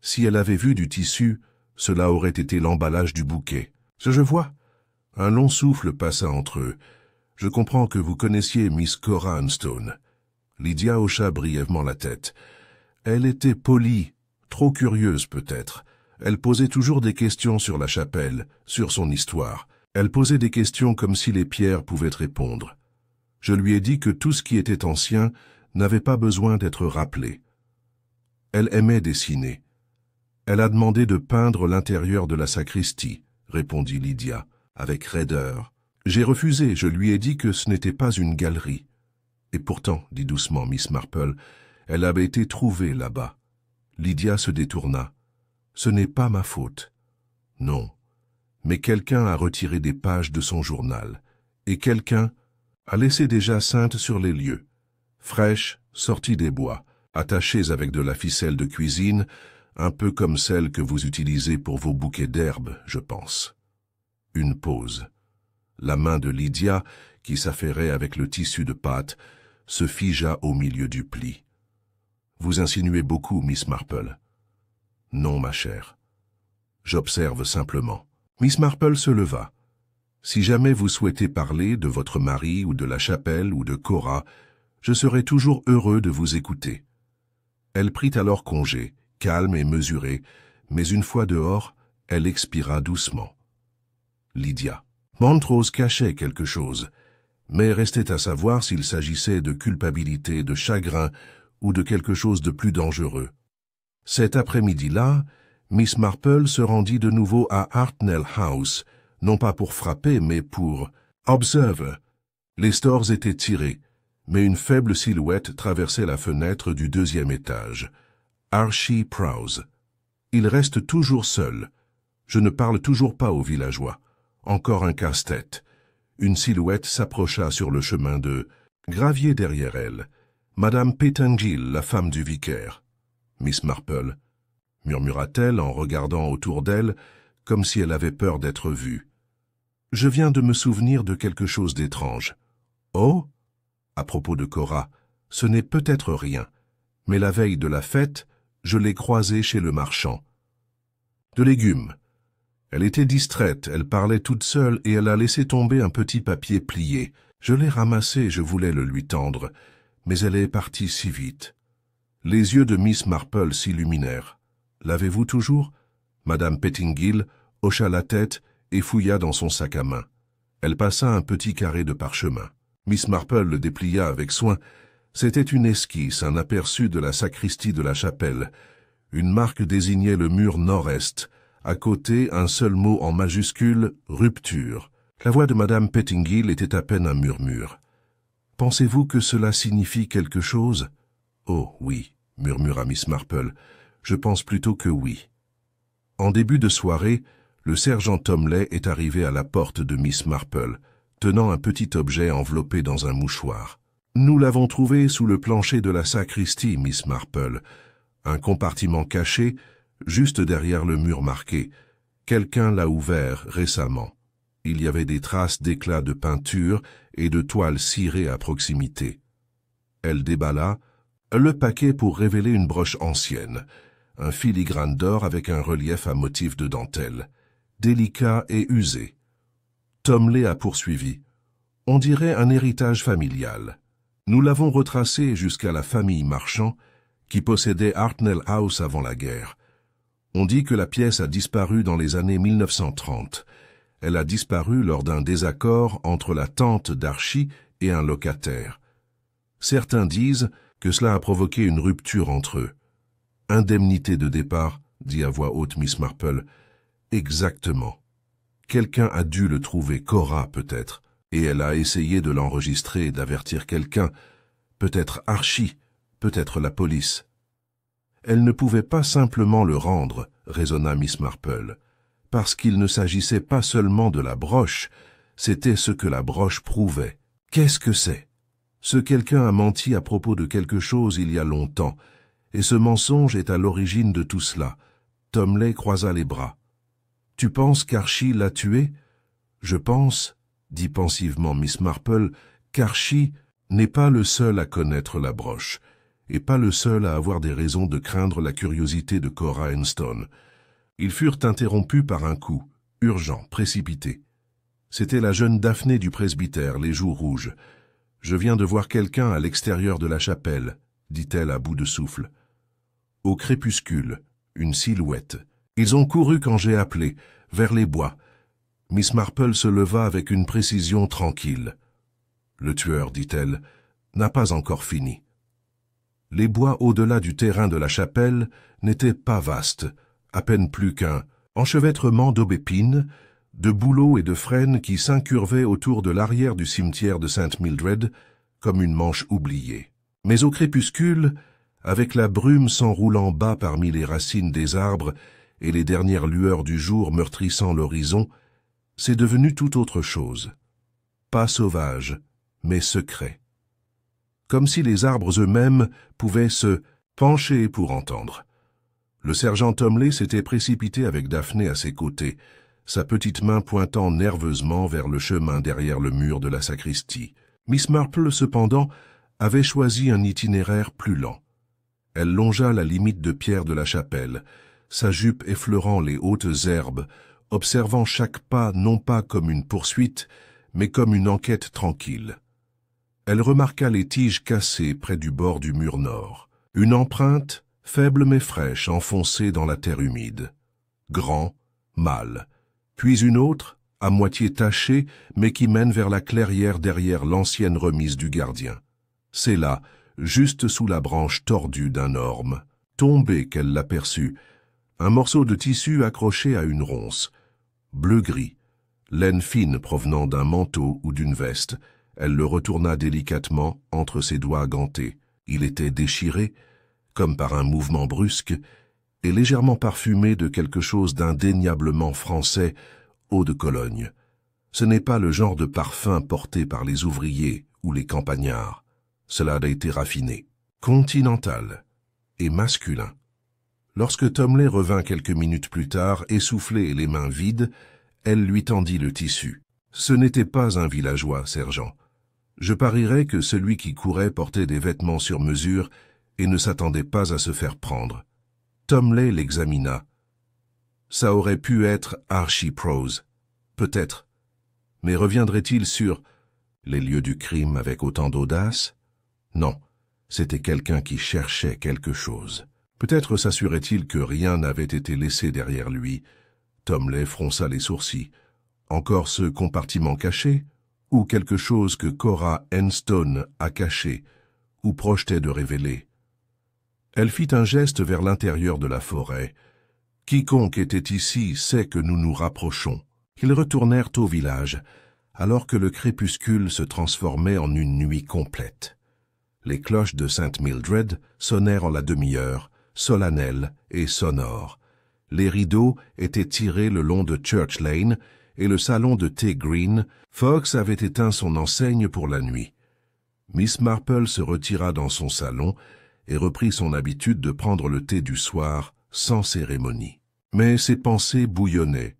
Si elle avait vu du tissu, cela aurait été l'emballage du bouquet. « Je vois. » Un long souffle passa entre eux. « Je comprends que vous connaissiez Miss Cora Enstone. » Lydia hocha brièvement la tête. Elle était polie, trop curieuse peut-être. Elle posait toujours des questions sur la chapelle, sur son histoire. Elle posait des questions comme si les pierres pouvaient répondre. Je lui ai dit que tout ce qui était ancien n'avait pas besoin d'être rappelé. Elle aimait dessiner. Elle a demandé de peindre l'intérieur de la sacristie, répondit Lydia, avec raideur. J'ai refusé, je lui ai dit que ce n'était pas une galerie. Et pourtant, dit doucement Miss Marple, elle avait été trouvée là-bas. Lydia se détourna. Ce n'est pas ma faute. Non. Mais quelqu'un a retiré des pages de son journal. Et quelqu'un a laissé des jacinthes sur les lieux. Fraîches, sorties des bois, attachées avec de la ficelle de cuisine, un peu comme celle que vous utilisez pour vos bouquets d'herbes, je pense. Une pause. La main de Lydia, qui s'affairait avec le tissu de pâte, se figea au milieu du pli. Vous insinuez beaucoup, Miss Marple. Non, ma chère. J'observe simplement. Miss Marple se leva. Si jamais vous souhaitez parler de votre mari ou de la chapelle ou de Cora, je serai toujours heureux de vous écouter. Elle prit alors congé, calme et mesurée, mais une fois dehors, elle expira doucement. Lydia. Montrose cachait quelque chose, mais restait à savoir s'il s'agissait de culpabilité, de chagrin ou de quelque chose de plus dangereux. Cet après-midi-là, Miss Marple se rendit de nouveau à Hartnell House, non pas pour frapper, mais pour... Observe. Les stores étaient tirés, mais une faible silhouette traversait la fenêtre du deuxième étage. Archie Prowse. Il reste toujours seul. Je ne parle toujours pas aux villageois. Encore un casse-tête. Une silhouette s'approcha sur le chemin de... Gravier derrière elle. Madame Pettingill, la femme du vicaire. Miss Marple, murmura-t-elle en regardant autour d'elle, comme si elle avait peur d'être vue. Je viens de me souvenir de quelque chose d'étrange. Oh? À propos de Cora, ce n'est peut-être rien, mais la veille de la fête, je l'ai croisée chez le marchand. De légumes. Elle était distraite, elle parlait toute seule et elle a laissé tomber un petit papier plié. Je l'ai ramassé, je voulais le lui tendre, mais elle est partie si vite. Les yeux de Miss Marple s'illuminèrent. L'avez-vous toujours? Madame Pettingill hocha la tête et fouilla dans son sac à main. Elle passa un petit carré de parchemin. Miss Marple le déplia avec soin. C'était une esquisse, un aperçu de la sacristie de la chapelle. Une marque désignait le mur nord-est. À côté, un seul mot en majuscule, rupture. La voix de Madame Pettingill était à peine un murmure. « Pensez-vous que cela signifie quelque chose ?»« Oh, oui, » murmura Miss Marple. « Je pense plutôt que oui. » En début de soirée, le sergent Tomley est arrivé à la porte de Miss Marple, tenant un petit objet enveloppé dans un mouchoir. « Nous l'avons trouvé sous le plancher de la sacristie, Miss Marple. Un compartiment caché, juste derrière le mur marqué. Quelqu'un l'a ouvert récemment. Il y avait des traces d'éclats de peinture et de toile cirée à proximité. » Elle déballa le paquet pour révéler une broche ancienne, un filigrane d'or avec un relief à motif de dentelle, délicat et usé. Tomley a poursuivi. « On dirait un héritage familial. Nous l'avons retracé jusqu'à la famille Marchand, qui possédait Hartnell House avant la guerre. On dit que la pièce a disparu dans les années 1930. Elle a disparu lors d'un désaccord entre la tante d'Archie et un locataire. Certains disent que cela a provoqué une rupture entre eux. Indemnité de départ, dit à voix haute Miss Marple. Exactement. Quelqu'un a dû le trouver, Cora peut-être, et elle a essayé de l'enregistrer et d'avertir quelqu'un, peut-être Archie, peut-être la police. Elle ne pouvait pas simplement le rendre, raisonna Miss Marple, parce qu'il ne s'agissait pas seulement de la broche, c'était ce que la broche prouvait. Qu'est-ce que c'est? Ce quelqu'un a menti à propos de quelque chose il y a longtemps, et ce mensonge est à l'origine de tout cela. Tomley croisa les bras. « Tu penses qu'Archie l'a tué ?»« Je pense, dit pensivement Miss Marple, qu'Archie n'est pas le seul à connaître la broche, et pas le seul à avoir des raisons de craindre la curiosité de Cora Henston. Ils furent interrompus par un coup, urgent, précipité. C'était la jeune Daphné du presbytère, les joues rouges. « Je viens de voir quelqu'un à l'extérieur de la chapelle, » dit-elle à bout de souffle. Au crépuscule, une silhouette. Ils ont couru quand j'ai appelé, vers les bois. Miss Marple se leva avec une précision tranquille. Le tueur, dit-elle, n'a pas encore fini. Les bois au-delà du terrain de la chapelle n'étaient pas vastes, à peine plus qu'un enchevêtrement d'aubépines, de bouleaux et de frênes qui s'incurvaient autour de l'arrière du cimetière de Saint Mildred comme une manche oubliée. Mais au crépuscule, avec la brume s'enroulant bas parmi les racines des arbres et les dernières lueurs du jour meurtrissant l'horizon, c'est devenu tout autre chose. Pas sauvage, mais secret. Comme si les arbres eux-mêmes pouvaient se pencher pour entendre. Le sergent Tomley s'était précipité avec Daphné à ses côtés, sa petite main pointant nerveusement vers le chemin derrière le mur de la sacristie. Miss Marple, cependant, avait choisi un itinéraire plus lent. Elle longea la limite de pierre de la chapelle, sa jupe effleurant les hautes herbes, observant chaque pas non pas comme une poursuite, mais comme une enquête tranquille. Elle remarqua les tiges cassées près du bord du mur nord, une empreinte, faible mais fraîche, enfoncée dans la terre humide. Grand, mâle, puis une autre, à moitié tachée, mais qui mène vers la clairière derrière l'ancienne remise du gardien. C'est là, juste sous la branche tordue d'un orme, tombé qu'elle l'aperçut, un morceau de tissu accroché à une ronce, bleu-gris, laine fine provenant d'un manteau ou d'une veste. Elle le retourna délicatement entre ses doigts gantés. Il était déchiré, comme par un mouvement brusque, et légèrement parfumé de quelque chose d'indéniablement français, eau de Cologne. Ce n'est pas le genre de parfum porté par les ouvriers ou les campagnards. Cela a été raffiné, continental et masculin. Lorsque Tomley revint quelques minutes plus tard, essoufflé et les mains vides, elle lui tendit le tissu. « Ce n'était pas un villageois, sergent. Je parierais que celui qui courait portait des vêtements sur mesure et ne s'attendait pas à se faire prendre. » Tomley l'examina. Ça aurait pu être Archie Prose, peut-être. Mais reviendrait-il sur les lieux du crime avec autant d'audace? Non, c'était quelqu'un qui cherchait quelque chose. Peut-être s'assurait-il que rien n'avait été laissé derrière lui. Tomley fronça les sourcils. Encore ce compartiment caché, ou quelque chose que Cora Enstone a caché, ou projetait de révéler. Elle fit un geste vers l'intérieur de la forêt. Quiconque était ici sait que nous nous rapprochons. Ils retournèrent au village, alors que le crépuscule se transformait en une nuit complète. Les cloches de Saint Mildred sonnèrent en la demi-heure, solennelles et sonores. Les rideaux étaient tirés le long de Church Lane et le salon de Tea Green. Fox avait éteint son enseigne pour la nuit. Miss Marple se retira dans son salon et reprit son habitude de prendre le thé du soir sans cérémonie. Mais ses pensées bouillonnaient.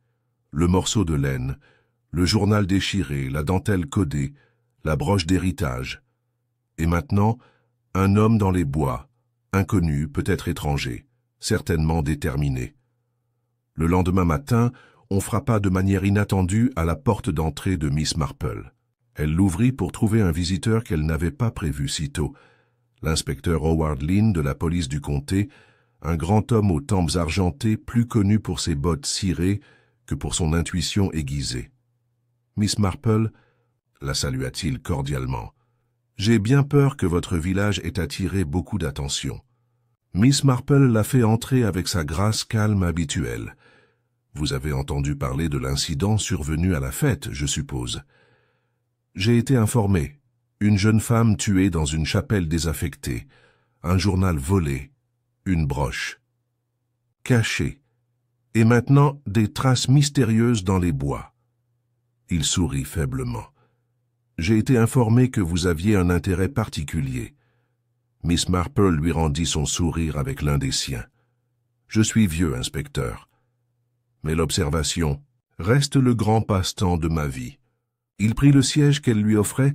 Le morceau de laine, le journal déchiré, la dentelle codée, la broche d'héritage. Et maintenant, un homme dans les bois, inconnu, peut-être étranger, certainement déterminé. Le lendemain matin, on frappa de manière inattendue à la porte d'entrée de Miss Marple. Elle l'ouvrit pour trouver un visiteur qu'elle n'avait pas prévu si tôt. L'inspecteur Howard Lynn de la police du comté, un grand homme aux tempes argentées, plus connu pour ses bottes cirées que pour son intuition aiguisée. « Miss Marple » la salua-t-il cordialement. « J'ai bien peur que votre village ait attiré beaucoup d'attention. » Miss Marple l'a fait entrer avec sa grâce calme habituelle. « Vous avez entendu parler de l'incident survenu à la fête, je suppose. » « J'ai été informé. Une jeune femme tuée dans une chapelle désaffectée, un journal volé, une broche. Caché. Et maintenant, des traces mystérieuses dans les bois. » Il sourit faiblement. « J'ai été informé que vous aviez un intérêt particulier. » Miss Marple lui rendit son sourire avec l'un des siens. « Je suis vieux, inspecteur. Mais l'observation reste le grand passe-temps de ma vie. » Il prit le siège qu'elle lui offrait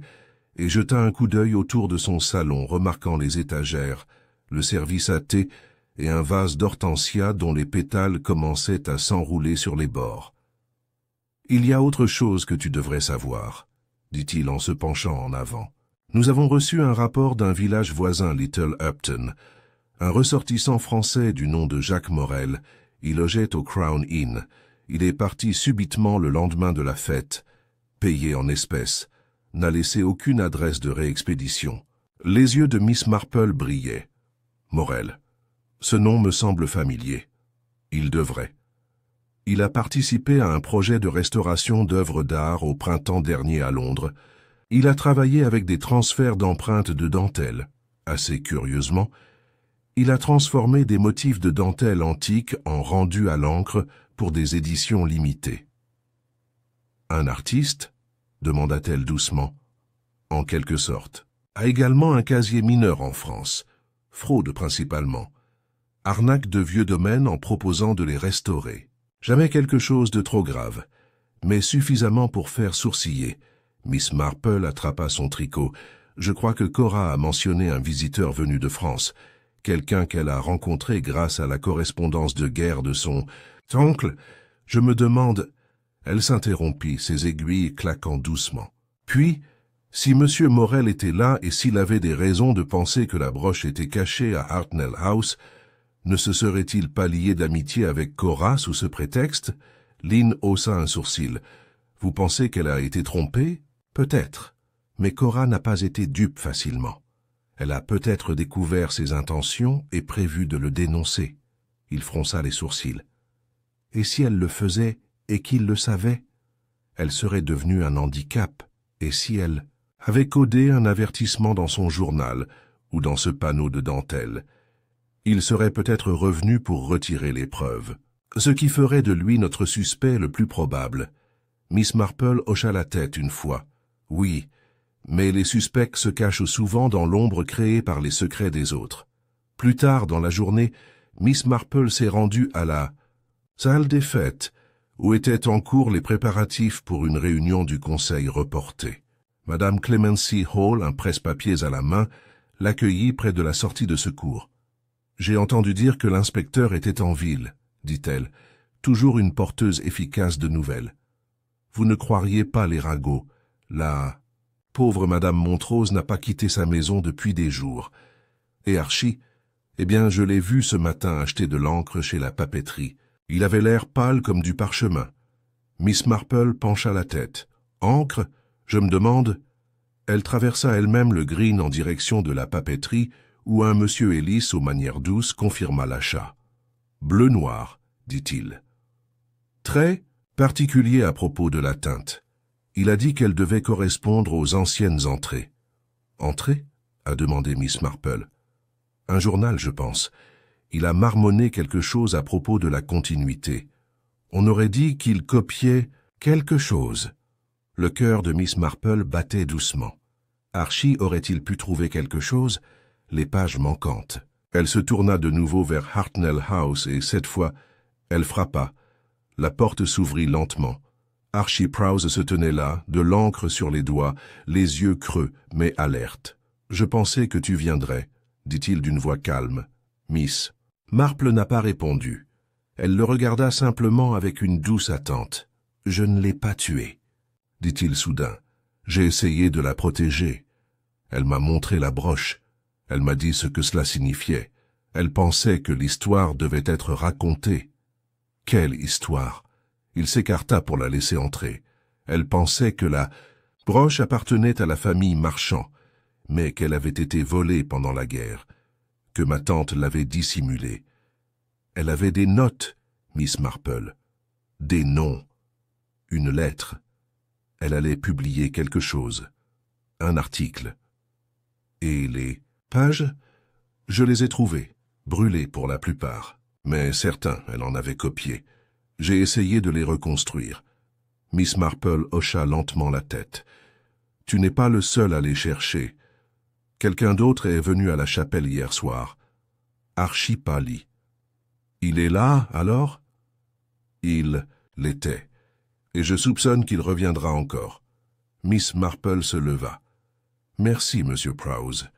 et jeta un coup d'œil autour de son salon, remarquant les étagères, le service à thé et un vase d'hortensia dont les pétales commençaient à s'enrouler sur les bords. « Il y a autre chose que tu devrais savoir, » dit-il en se penchant en avant. « Nous avons reçu un rapport d'un village voisin, Little Upton. Un ressortissant français du nom de Jacques Morel y logeait au Crown Inn, Il est parti subitement le lendemain de la fête, payé en espèces, n'a laissé aucune adresse de réexpédition. Les yeux de Miss Marple brillaient. Morel. Ce nom me semble familier. Il devrait. Il a participé à un projet de restauration d'œuvres d'art au printemps dernier à Londres. Il a travaillé avec des transferts d'empreintes de dentelle. Assez curieusement, il a transformé des motifs de dentelle antique en rendus à l'encre pour des éditions limitées. Un artiste, demanda-t-elle doucement. En quelque sorte. A également un casier mineur en France. Fraude principalement. Arnaque de vieux domaines en proposant de les restaurer. Jamais quelque chose de trop grave, mais suffisamment pour faire sourciller. Miss Marple attrapa son tricot. Je crois que Cora a mentionné un visiteur venu de France, quelqu'un qu'elle a rencontré grâce à la correspondance de guerre de son oncle. Je me demande... Elle s'interrompit, ses aiguilles claquant doucement. Puis, si M. Morel était là et s'il avait des raisons de penser que la broche était cachée à Hartnell House, ne se serait-il pas lié d'amitié avec Cora sous ce prétexte? Lynn haussa un sourcil. Vous pensez qu'elle a été trompée? Peut-être. Mais Cora n'a pas été dupe facilement. Elle a peut-être découvert ses intentions et prévu de le dénoncer. Il fronça les sourcils. Et si elle le faisait et qu'il le savait? Elle serait devenue un handicap. Et si elle avait codé un avertissement dans son journal ou dans ce panneau de dentelle? Il serait peut-être revenu pour retirer les preuves, ce qui ferait de lui notre suspect le plus probable. Miss Marple hocha la tête une fois. Oui, mais les suspects se cachent souvent dans l'ombre créée par les secrets des autres. Plus tard dans la journée, Miss Marple s'est rendue à la salle des fêtes, où étaient en cours les préparatifs pour une réunion du conseil reportée. Madame Clemency Hall, un presse-papiers à la main, l'accueillit près de la sortie de secours. « J'ai entendu dire que l'inspecteur était en ville, » dit-elle, toujours une porteuse efficace de nouvelles. « Vous ne croiriez pas les ragots. La pauvre Madame Montrose n'a pas quitté sa maison depuis des jours. Et Archie, eh bien, je l'ai vu ce matin acheter de l'encre chez la papeterie. Il avait l'air pâle comme du parchemin. » Miss Marple pencha la tête. « Encre, je me demande... » Elle traversa elle-même le green en direction de la papeterie, où un monsieur Ellis, aux manières douces, confirma l'achat. « Bleu-noir, dit-il. »« Très particulier à propos de la teinte. Il a dit qu'elle devait correspondre aux anciennes entrées. »« Entrées » a demandé Miss Marple. « Un journal, je pense. Il a marmonné quelque chose à propos de la continuité. On aurait dit qu'il copiait quelque chose. » Le cœur de Miss Marple battait doucement. Archie aurait-il pu trouver quelque chose? Les pages manquantes. Elle se tourna de nouveau vers Hartnell House et cette fois, elle frappa. La porte s'ouvrit lentement. Archie Prowse se tenait là, de l'encre sur les doigts, les yeux creux, mais alerte. « Je pensais que tu viendrais, » dit-il d'une voix calme. « Miss. » Marple n'a pas répondu. Elle le regarda simplement avec une douce attente. « Je ne l'ai pas tuée, » dit-il soudain. « J'ai essayé de la protéger. Elle m'a montré la broche. Elle m'a dit ce que cela signifiait. Elle pensait que l'histoire devait être racontée. » « Quelle histoire ?» Il s'écarta pour la laisser entrer. Elle pensait que la broche appartenait à la famille Marchand, mais qu'elle avait été volée pendant la guerre, que ma tante l'avait dissimulée. Elle avait des notes, Miss Marple, des noms, une lettre. Elle allait publier quelque chose, un article. Et les pages, je les ai trouvées, brûlées pour la plupart, mais certains, elle en avait copié. J'ai essayé de les reconstruire. Miss Marple hocha lentement la tête. « Tu n'es pas le seul à les chercher. Quelqu'un d'autre est venu à la chapelle hier soir. Archie pâlit. « Il est là, alors ?» Il l'était, et je soupçonne qu'il reviendra encore. Miss Marple se leva. « Merci, Monsieur Prowse.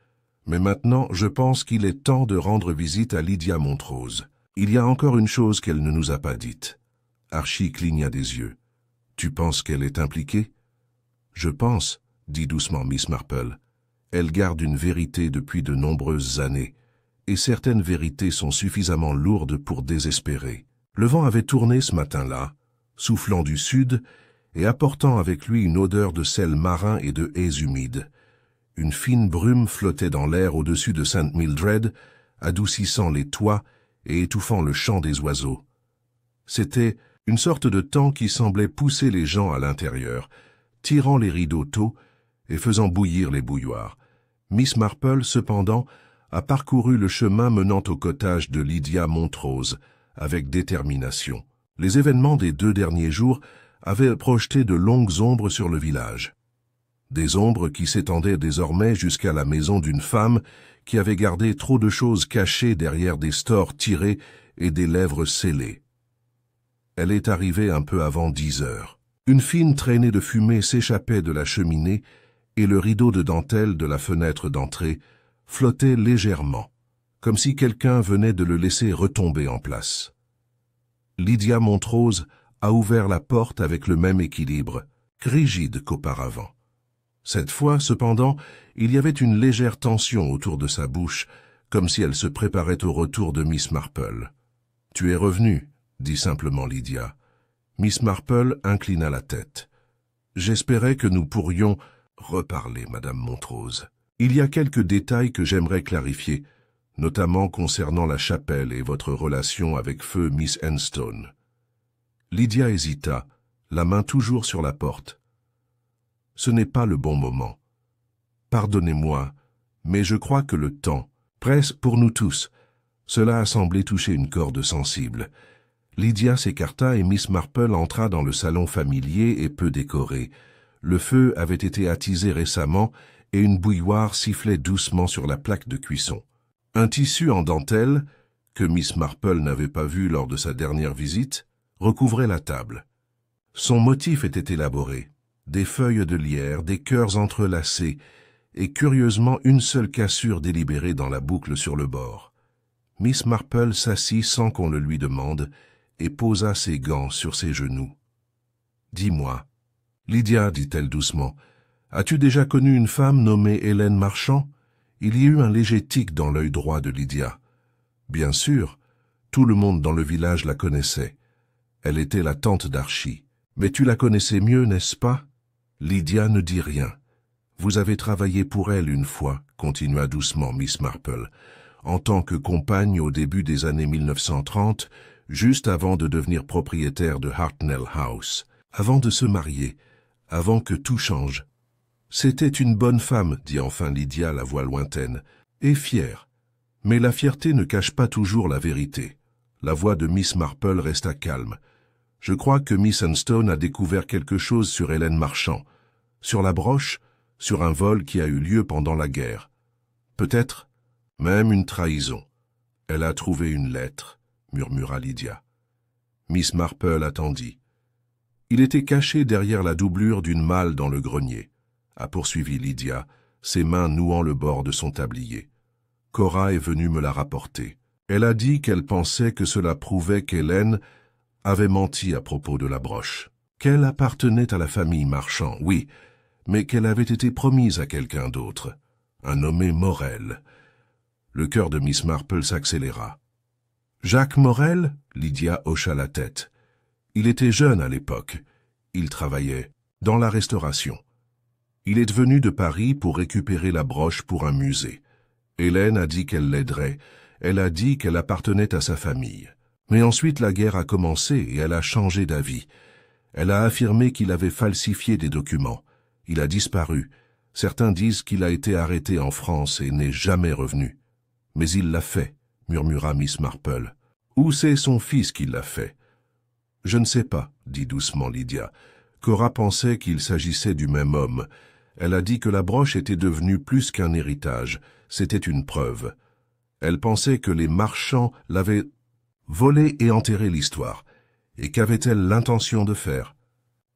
Mais maintenant, je pense qu'il est temps de rendre visite à Lydia Montrose. Il y a encore une chose qu'elle ne nous a pas dite. » Archie cligna des yeux. « Tu penses qu'elle est impliquée ?»« Je pense, » dit doucement Miss Marple. « Elle garde une vérité depuis de nombreuses années, et certaines vérités sont suffisamment lourdes pour désespérer. Le vent avait tourné ce matin-là. soufflant du sud et apportant avec lui une odeur de sel marin et de haies humides. Une fine brume flottait dans l'air au-dessus de St. Mildred, adoucissant les toits et étouffant le chant des oiseaux. C'était une sorte de temps qui semblait pousser les gens à l'intérieur, tirant les rideaux tôt et faisant bouillir les bouilloires. Miss Marple, cependant, a parcouru le chemin menant au cottage de Lydia Montrose, avec détermination. Les événements des 2 derniers jours avaient projeté de longues ombres sur le village. Des ombres qui s'étendaient désormais jusqu'à la maison d'une femme qui avait gardé trop de choses cachées derrière des stores tirés et des lèvres scellées. Elle est arrivée un peu avant 10 heures. Une fine traînée de fumée s'échappait de la cheminée et le rideau de dentelle de la fenêtre d'entrée flottait légèrement, comme si quelqu'un venait de le laisser retomber en place. Lydia Montrose a ouvert la porte avec le même équilibre, rigide qu'auparavant. Cette fois, cependant, il y avait une légère tension autour de sa bouche, comme si elle se préparait au retour de Miss Marple. « Tu es revenue » dit simplement Lydia. Miss Marple inclina la tête. « J'espérais que nous pourrions reparler, Madame Montrose. Il y a quelques détails que j'aimerais clarifier, notamment concernant la chapelle et votre relation avec feu Miss Enstone. » Lydia hésita, la main toujours sur la porte. « Ce n'est pas le bon moment. Pardonnez-moi, mais je crois que le temps presse pour nous tous. » Cela a semblé toucher une corde sensible. Lydia s'écarta et Miss Marple entra dans le salon familier et peu décoré. Le feu avait été attisé récemment et une bouilloire sifflait doucement sur la plaque de cuisson. Un tissu en dentelle, que Miss Marple n'avait pas vu lors de sa dernière visite, recouvrait la table. Son motif était élaboré. Des feuilles de lierre, des cœurs entrelacés, et curieusement une seule cassure délibérée dans la boucle sur le bord. Miss Marple s'assit sans qu'on le lui demande et posa ses gants sur ses genoux. « Dis-moi, Lydia, dit-elle doucement, as-tu déjà connu une femme nommée Hélène Marchand ?» Il y eut un léger tic dans l'œil droit de Lydia. Bien sûr, tout le monde dans le village la connaissait. Elle était la tante d'Archie. Mais tu la connaissais mieux, n'est-ce pas? Lydia ne dit rien. Vous avez travaillé pour elle une fois, continua doucement Miss Marple, en tant que compagne au début des années 1930, juste avant de devenir propriétaire de Hartnell House, avant de se marier, avant que tout change. C'était une bonne femme, dit enfin Lydia, la voix lointaine, et fière. Mais la fierté ne cache pas toujours la vérité. La voix de Miss Marple resta calme. Je crois que Miss Enstone a découvert quelque chose sur Hélène Marchand, sur la broche, sur un vol qui a eu lieu pendant la guerre. Peut-être même une trahison. Elle a trouvé une lettre, murmura Lydia. Miss Marple attendit. Il était caché derrière la doublure d'une malle dans le grenier, a poursuivi Lydia, ses mains nouant le bord de son tablier. Cora est venue me la rapporter. Elle a dit qu'elle pensait que cela prouvait qu'Hélène avait menti à propos de la broche, qu'elle appartenait à la famille Marchand, oui, mais qu'elle avait été promise à quelqu'un d'autre, un nommé Morel. Le cœur de Miss Marple s'accéléra. Jacques Morel? Lydia hocha la tête. Il était jeune à l'époque. Il travaillait dans la restauration. Il est venu de Paris pour récupérer la broche pour un musée. Hélène a dit qu'elle l'aiderait. Elle a dit qu'elle appartenait à sa famille. Mais ensuite la guerre a commencé et elle a changé d'avis. Elle a affirmé qu'il avait falsifié des documents. Il a disparu. Certains disent qu'il a été arrêté en France et n'est jamais revenu. Mais il l'a fait, murmura Miss Marple. Ou c'est son fils qui l'a fait? Je ne sais pas, dit doucement Lydia. Cora pensait qu'il s'agissait du même homme. Elle a dit que la broche était devenue plus qu'un héritage. C'était une preuve. Elle pensait que les marchands l'avaient volé et enterré l'histoire. Et qu'avait-elle l'intention de faire?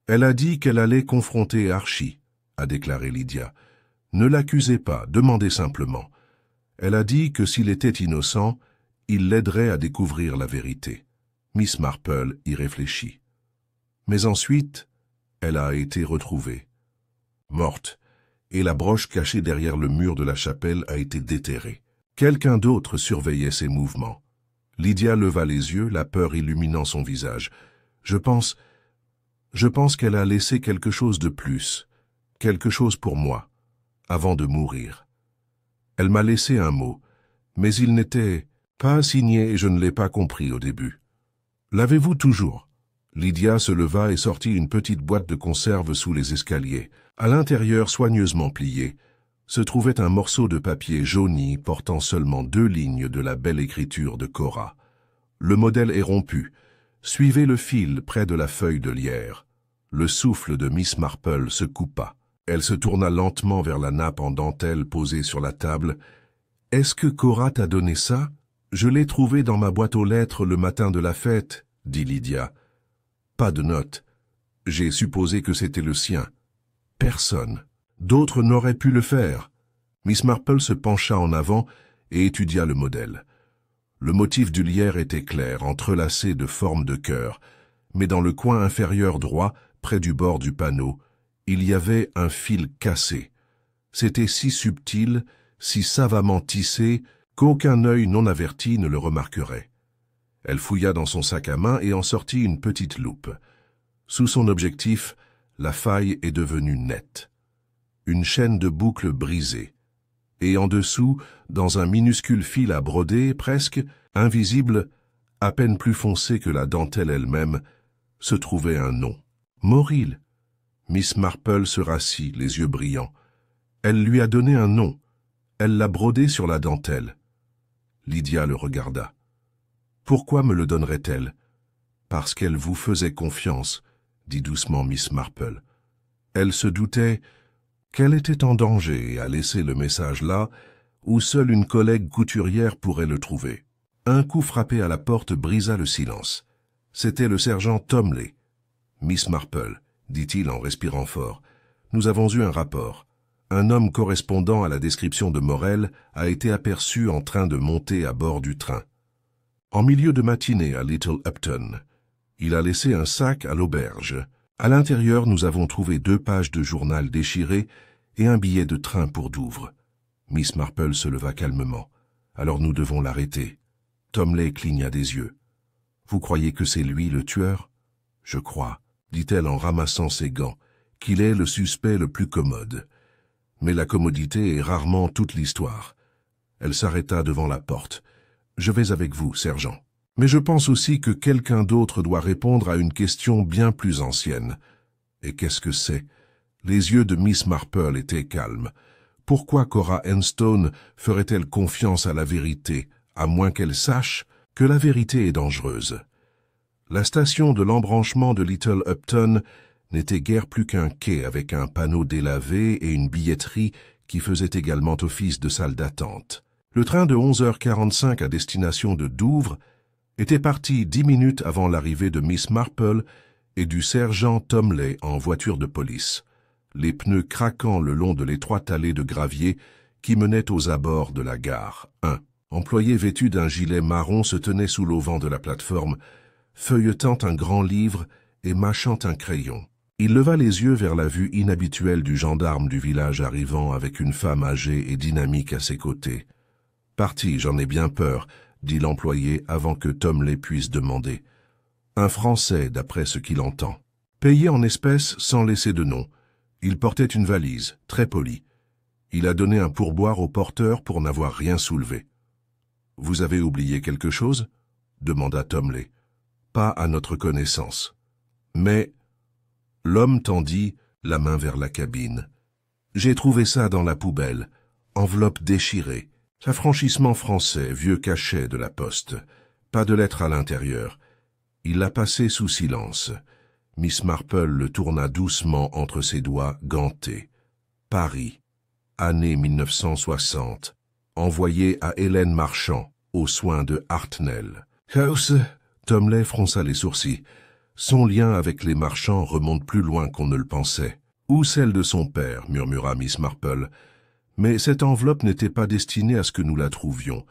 Elle a dit qu'elle allait confronter Archie, a déclaré Lydia. Ne l'accusez pas, demandez simplement. Elle a dit que s'il était innocent, il l'aiderait à découvrir la vérité. Miss Marple y réfléchit. Mais ensuite, elle a été retrouvée, morte, et la broche cachée derrière le mur de la chapelle a été déterrée. Quelqu'un d'autre surveillait ses mouvements. Lydia leva les yeux, la peur illuminant son visage. Je pense Je pense qu'elle a laissé quelque chose de plus, quelque chose pour moi, avant de mourir. Elle m'a laissé un mot, mais il n'était pas signé et je ne l'ai pas compris au début. L'avez-vous toujours? Lydia se leva et sortit une petite boîte de conserve sous les escaliers. À l'intérieur, soigneusement plié, se trouvait un morceau de papier jauni portant seulement 2 lignes de la belle écriture de Cora. Le modèle est rompu. Suivez le fil près de la feuille de lierre. Le souffle de Miss Marple se coupa. Elle se tourna lentement vers la nappe en dentelle posée sur la table. « Est-ce que Cora t'a donné ça? Je l'ai trouvé dans ma boîte aux lettres le matin de la fête, » dit Lydia. « Pas de note. J'ai supposé que c'était le sien. Personne. D'autres n'auraient pu le faire. » Miss Marple se pencha en avant et étudia le modèle. Le motif du lierre était clair, entrelacé de formes de cœur, mais dans le coin inférieur droit, près du bord du panneau, il y avait un fil cassé. C'était si subtil, si savamment tissé, qu'aucun œil non averti ne le remarquerait. Elle fouilla dans son sac à main et en sortit une petite loupe. Sous son objectif, la faille est devenue nette. Une chaîne de boucles brisée. Et en dessous, dans un minuscule fil à broder, presque invisible, à peine plus foncé que la dentelle elle-même, se trouvait un nom. Moril. Miss Marple se rassit, les yeux brillants. Elle lui a donné un nom. Elle l'a brodé sur la dentelle. Lydia le regarda. Pourquoi me le donnerait-elle? Parce qu'elle vous faisait confiance, dit doucement Miss Marple. Elle se doutait qu'elle était en danger et a laissé le message là, où seule une collègue couturière pourrait le trouver. Un coup frappé à la porte brisa le silence. C'était le sergent Tomley. « Miss Marple, » dit-il en respirant fort, « nous avons eu un rapport. Un homme correspondant à la description de Morel a été aperçu en train de monter à bord du train. En milieu de matinée à Little Upton. Il a laissé un sac à l'auberge. À l'intérieur, nous avons trouvé 2 pages de journal déchirées et un billet de train pour Douvres. » Miss Marple se leva calmement. « Alors nous devons l'arrêter. » Tomley cligna des yeux. « Vous croyez que c'est lui le tueur? »« Je crois, » dit-elle en ramassant ses gants, « qu'il est le suspect le plus commode. Mais la commodité est rarement toute l'histoire. » Elle s'arrêta devant la porte. « Je vais avec vous, sergent. Mais je pense aussi que quelqu'un d'autre doit répondre à une question bien plus ancienne. Et qu'est-ce que c'est? » Les yeux de Miss Marple étaient calmes. Pourquoi Cora Enstone ferait-elle confiance à la vérité, à moins qu'elle sache que la vérité est dangereuse? La station de l'embranchement de Little Upton n'était guère plus qu'un quai avec un panneau délavé et une billetterie qui faisait également office de salle d'attente. Le train de 11h45 à destination de Douvres était parti 10 minutes avant l'arrivée de Miss Marple et du sergent Tomley en voiture de police, les pneus craquant le long de l'étroite allée de gravier qui menait aux abords de la gare. Un employé vêtu d'un gilet marron se tenait sous l'auvent de la plateforme, feuilletant un grand livre et mâchant un crayon. Il leva les yeux vers la vue inhabituelle du gendarme du village arrivant avec une femme âgée et dynamique à ses côtés. « Parti, j'en ai bien peur », dit l'employé avant que Tomley puisse demander. « Un Français, d'après ce qu'il entend. Payé en espèces sans laisser de nom. Il portait une valise, très polie. Il a donné un pourboire au porteur pour n'avoir rien soulevé. »« Vous avez oublié quelque chose ?» demanda Tomley. « Pas à notre connaissance. Mais... » L'homme tendit la main vers la cabine. « J'ai trouvé ça dans la poubelle, enveloppe déchirée. Affranchissement français, vieux cachet de la poste. Pas de lettre à l'intérieur. Il l'a passé sous silence. » Miss Marple le tourna doucement entre ses doigts gantés. « Paris, année 1960. Envoyé à Hélène Marchand, aux soins de Hartnell. » House. Tomley fronça les sourcils. Son lien avec les marchands remonte plus loin qu'on ne le pensait. Ou celle de son père, murmura Miss Marple. Mais cette enveloppe n'était pas destinée à ce que nous la trouvions.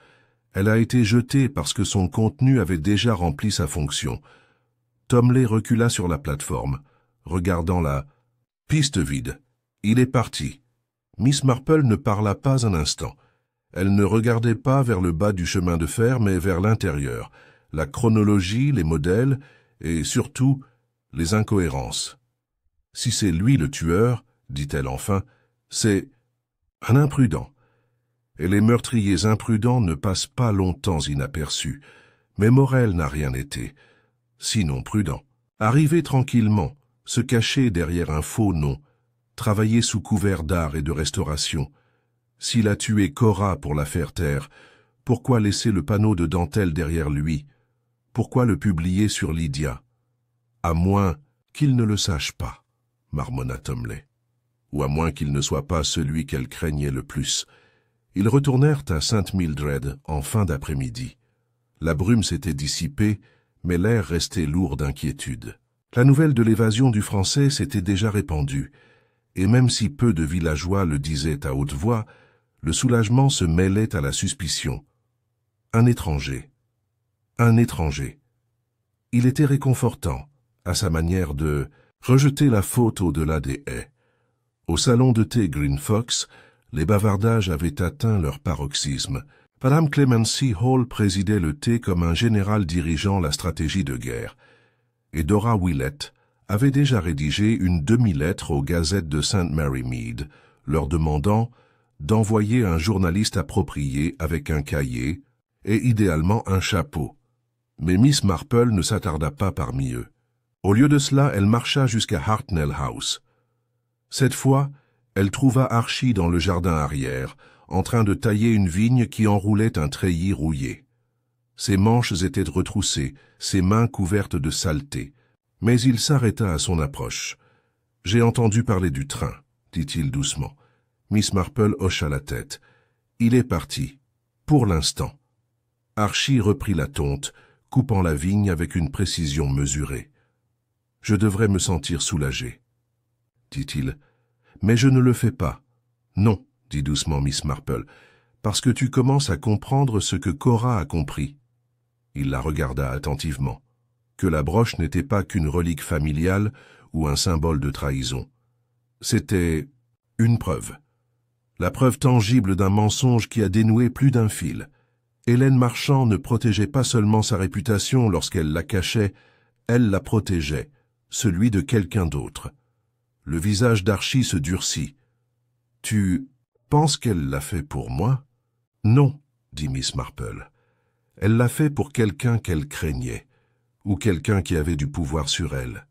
Elle a été jetée parce que son contenu avait déjà rempli sa fonction. Tomley recula sur la plateforme, regardant la piste vide. Il est parti. Miss Marple ne parla pas un instant. Elle ne regardait pas vers le bas du chemin de fer, mais vers l'intérieur, la chronologie, les modèles, et surtout les incohérences. « Si c'est lui le tueur, dit-elle enfin, c'est un imprudent. » Et les meurtriers imprudents ne passent pas longtemps inaperçus, mais Morel n'a rien été, sinon prudent. Arriver tranquillement, se cacher derrière un faux nom, travailler sous couvert d'art et de restauration. S'il a tué Cora pour la faire taire, pourquoi laisser le panneau de dentelle derrière lui? Pourquoi le publier sur Lydia? À moins qu'il ne le sache pas, marmonna Tomley. Ou à moins qu'il ne soit pas celui qu'elle craignait le plus. Ils retournèrent à Sainte Mildred en fin d'après-midi. La brume s'était dissipée, mais l'air restait lourd d'inquiétude. La nouvelle de l'évasion du Français s'était déjà répandue, et même si peu de villageois le disaient à haute voix, le soulagement se mêlait à la suspicion. Un étranger. Un étranger. Il était réconfortant, à sa manière de rejeter la faute au-delà des haies. Au salon de thé Green Fox, les bavardages avaient atteint leur paroxysme. Madame Clemency Hall présidait le thé comme un général dirigeant la stratégie de guerre, et Dora Willett avait déjà rédigé une demi-lettre aux gazettes de St. Mary Mead, leur demandant d'envoyer un journaliste approprié avec un cahier et idéalement un chapeau. Mais Miss Marple ne s'attarda pas parmi eux. Au lieu de cela, elle marcha jusqu'à Hartnell House. Cette fois, elle trouva Archie dans le jardin arrière, en train de tailler une vigne qui enroulait un treillis rouillé. Ses manches étaient retroussées, ses mains couvertes de saleté. Mais il s'arrêta à son approche. « J'ai entendu parler du train, » dit-il doucement. Miss Marple hocha la tête. « Il est parti. Pour l'instant. » Archie reprit la tonte, coupant la vigne avec une précision mesurée. « Je devrais me sentir soulagé, » dit-il. « Mais je ne le fais pas. »« Non, » dit doucement Miss Marple, « parce que tu commences à comprendre ce que Cora a compris. » Il la regarda attentivement. Que la broche n'était pas qu'une relique familiale ou un symbole de trahison. C'était une preuve. La preuve tangible d'un mensonge qui a dénoué plus d'un fil. Hélène Marchand ne protégeait pas seulement sa réputation lorsqu'elle la cachait, elle la protégeait, celui de quelqu'un d'autre. Le visage d'Archie se durcit. « Tu penses qu'elle l'a fait pour moi ?»« Non, » dit Miss Marple. « Elle l'a fait pour quelqu'un qu'elle craignait, ou quelqu'un qui avait du pouvoir sur elle. »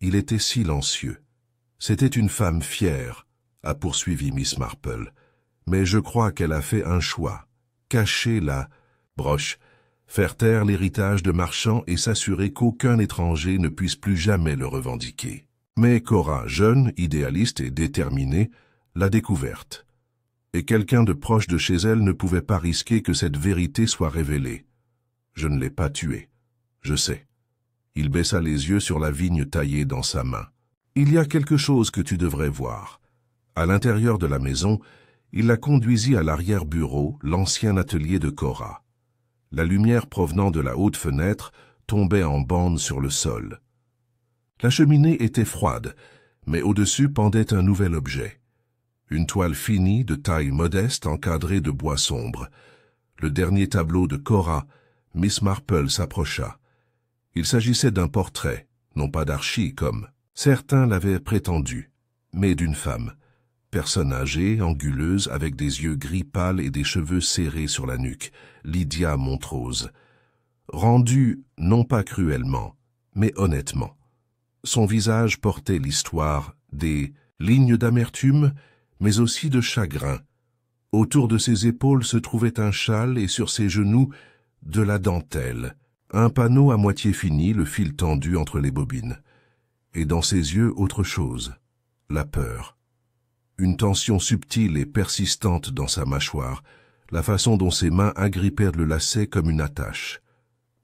Il était silencieux. « C'était une femme fière, » a poursuivi Miss Marple. « Mais je crois qu'elle a fait un choix. Cacher la broche, faire taire l'héritage de Marchand et s'assurer qu'aucun étranger ne puisse plus jamais le revendiquer. » Mais Cora, jeune, idéaliste et déterminée, l'a découverte. Et quelqu'un de proche de chez elle ne pouvait pas risquer que cette vérité soit révélée. Je ne l'ai pas tuée. Je sais. Il baissa les yeux sur la vigne taillée dans sa main. Il y a quelque chose que tu devrais voir. À l'intérieur de la maison, il la conduisit à l'arrière-bureau, l'ancien atelier de Cora. La lumière provenant de la haute fenêtre tombait en bande sur le sol. La cheminée était froide, mais au-dessus pendait un nouvel objet. Une toile finie, de taille modeste, encadrée de bois sombre. Le dernier tableau de Cora. Miss Marple s'approcha. Il s'agissait d'un portrait, non pas d'Archie comme certains l'avaient prétendu, mais d'une femme. Personne âgée, anguleuse, avec des yeux gris pâles et des cheveux serrés sur la nuque, Lydia Montrose. Rendue, non pas cruellement, mais honnêtement. Son visage portait l'histoire des lignes d'amertume, mais aussi de chagrin. Autour de ses épaules se trouvait un châle et sur ses genoux, de la dentelle. Un panneau à moitié fini, le fil tendu entre les bobines. Et dans ses yeux, autre chose, la peur. Une tension subtile et persistante dans sa mâchoire, la façon dont ses mains agrippèrent le lacet comme une attache.